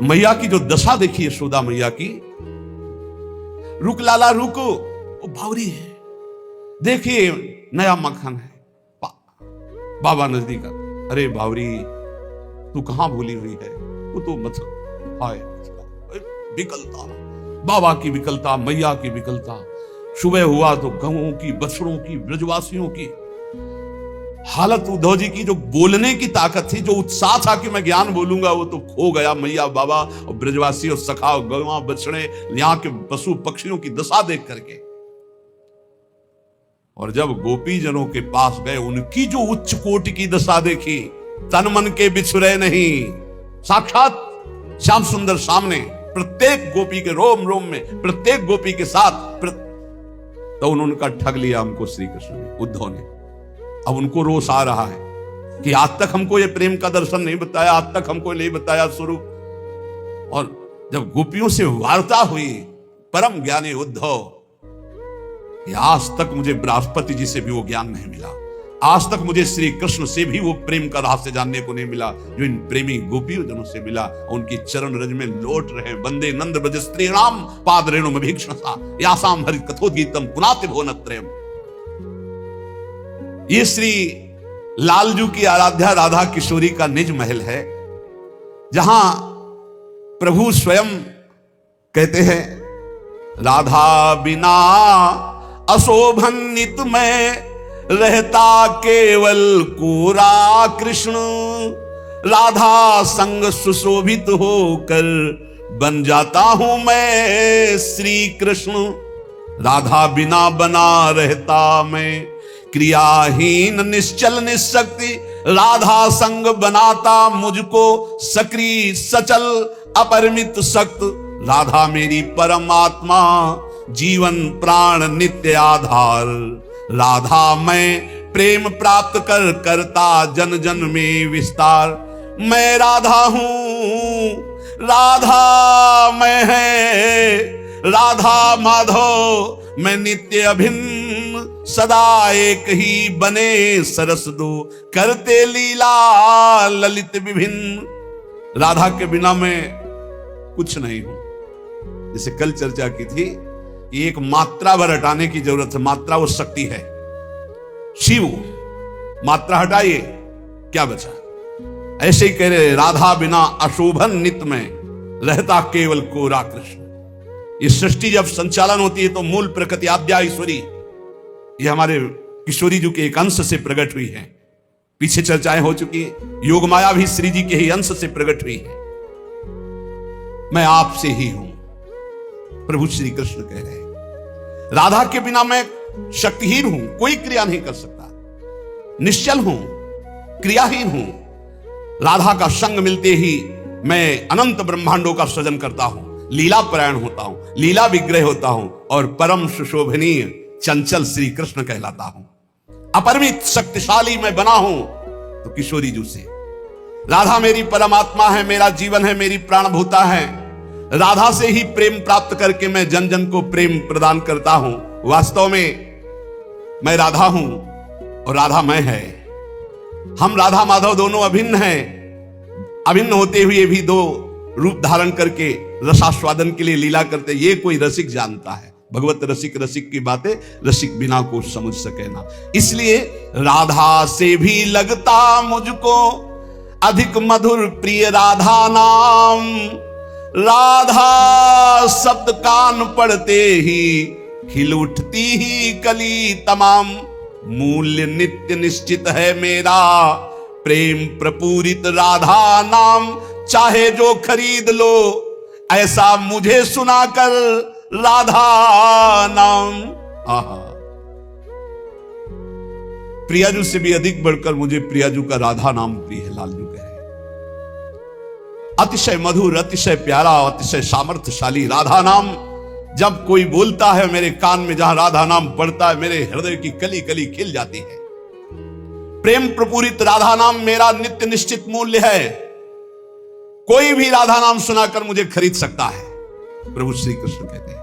Speaker 1: मैया की जो दशा देखी यशोदा मैया की, रुक लाला रुको, वो बावरी है, देखिए नया मक्खन है। बाबा नजदीक, अरे बावरी तू कहां भूली हुई है, वो तो मतलब हाय विकलता, बाबा की विकलता, मैया की विकलता। सुबह हुआ तो गौओं की, बछड़ों की, ब्रजवासियों की हालत, उद्धव जी की जो बोलने की ताकत थी, जो उत्साह था कि मैं ज्ञान बोलूंगा, वो तो खो गया। मैया, बाबा और ब्रजवासी और सखा, गौवा, बछड़े, यहाँ के पशु पक्षियों की दशा देख करके। और जब गोपी जनों के पास गए, उनकी जो उच्च कोटि की दशा देखी, तन मन के बिछुरे नहीं, साक्षात श्याम सुंदर सामने, प्रत्येक गोपी के रोम रोम में, प्रत्येक गोपी के साथ, तो उन्होंने ठग लिया हमको श्री कृष्ण ने, उद्धव ने। अब उनको रोष आ रहा है कि आज तक हमको ये प्रेम का दर्शन नहीं बताया, आज तक हमको नहीं बताया स्वरूप। और जब गोपियों से वार्ता हुई, परम ज्ञानी उद्धव, आज तक मुझे बृहस्पति जी से भी वो ज्ञान नहीं मिला, आज तक मुझे श्री कृष्ण से भी वो प्रेम का रहस्य जानने को नहीं मिला जो इन प्रेमी गोपियों जनों से मिला। उनकी चरण रज में लौट रहे। वंदे नंद ब्रज स्त्रीणाम पाद रेणु मभीक्षणसा यासाम हरि कथोद्गीतम पुनाति भुवनत्रयम्। ये श्री लालजू की आराध्या राधा किशोरी का निज महल है, जहां प्रभु स्वयं कहते हैं, राधा बिना अशोभनित में रहता केवल कोरा कृष्ण, राधा संग सुशोभित होकर बन जाता हूं मैं श्री कृष्ण। राधा बिना बना रहता मैं क्रियाहीन निश्चल निशक्ति, राधा संग बनाता मुझको सक्रिय सचल अपरिमित शक्त। राधा मेरी परमात्मा, जीवन प्राण नित्य आधार, राधा मैं प्रेम प्राप्त कर करता जन जन में विस्तार। मैं राधा हूं, राधा मैं है, राधा माधव मैं नित्य अभिन्न, सदा एक ही बने सरस दो, करते लीला ललित विभिन्न। राधा के बिना मैं कुछ नहीं हूं। जैसे कल चर्चा की थी, एक मात्रा भर हटाने की जरूरत है। मात्रा वो शक्ति है, शिव। मात्रा हटाइए, क्या बचा? ऐसे ही कह रहे, राधा बिना अशोभन नित्य में रहता केवल कोरा कृष्ण। ये सृष्टि जब संचालन होती है तो मूल प्रकृति आद्या ईश्वरी, ये हमारे किशोरी जी के एक अंश से प्रकट हुई है। पीछे चर्चाएं हो चुकी है, योग माया भी श्री जी के ही अंश से प्रकट हुई है। मैं आपसे ही हूं, प्रभु श्री कृष्ण कह रहे हैं। राधा के बिना मैं शक्तिहीन हूं, कोई क्रिया नहीं कर सकता, निश्चल हूं, क्रियाहीन हूं। राधा का संग मिलते ही मैं अनंत ब्रह्मांडों का सृजन करता हूं, लीला परायण होता हूं, लीला विग्रह होता हूं और परम सुशोभनीय चंचल श्री कृष्ण कहलाता हूं। अपरिमित शक्तिशाली मैं बना हूं तो किशोरी जी से। राधा मेरी परमात्मा है, मेरा जीवन है, मेरी प्राणभूता है। राधा से ही प्रेम प्राप्त करके मैं जन जन को प्रेम प्रदान करता हूं। वास्तव में मैं राधा हूं और राधा मैं है। हम राधा माधव दोनों अभिन्न हैं। अभिन्न होते हुए भी दो रूप धारण करके रसास्वादन के लिए लीला करते, ये कोई रसिक जानता है। भगवत रसिक रसिक की बातें रसिक बिना को समझ सके ना। इसलिए राधा से भी लगता मुझको अधिक मधुर प्रिय राधा नाम। राधा शब्द कान पड़ते ही खिल उठती ही कली तमाम। मूल्य नित्य निश्चित है मेरा प्रेम प्रपूरित राधा नाम। चाहे जो खरीद लो ऐसा मुझे सुनाकर राधा नाम। आहा, प्रियाजू से भी अधिक बढ़कर मुझे प्रियाजू का राधा नाम प्रिय है, लालजू कहे। अतिशय मधुर, अतिशय प्यारा, अतिशय सामर्थ्यशाली राधा नाम जब कोई बोलता है मेरे कान में, जहां राधा नाम पड़ता है मेरे हृदय की कली कली खिल जाती है। प्रेम प्रपूरित राधा नाम मेरा नित्य निश्चित मूल्य है। कोई भी राधा नाम सुनाकर मुझे खरीद सकता है, प्रभु श्री कृष्ण कहते हैं।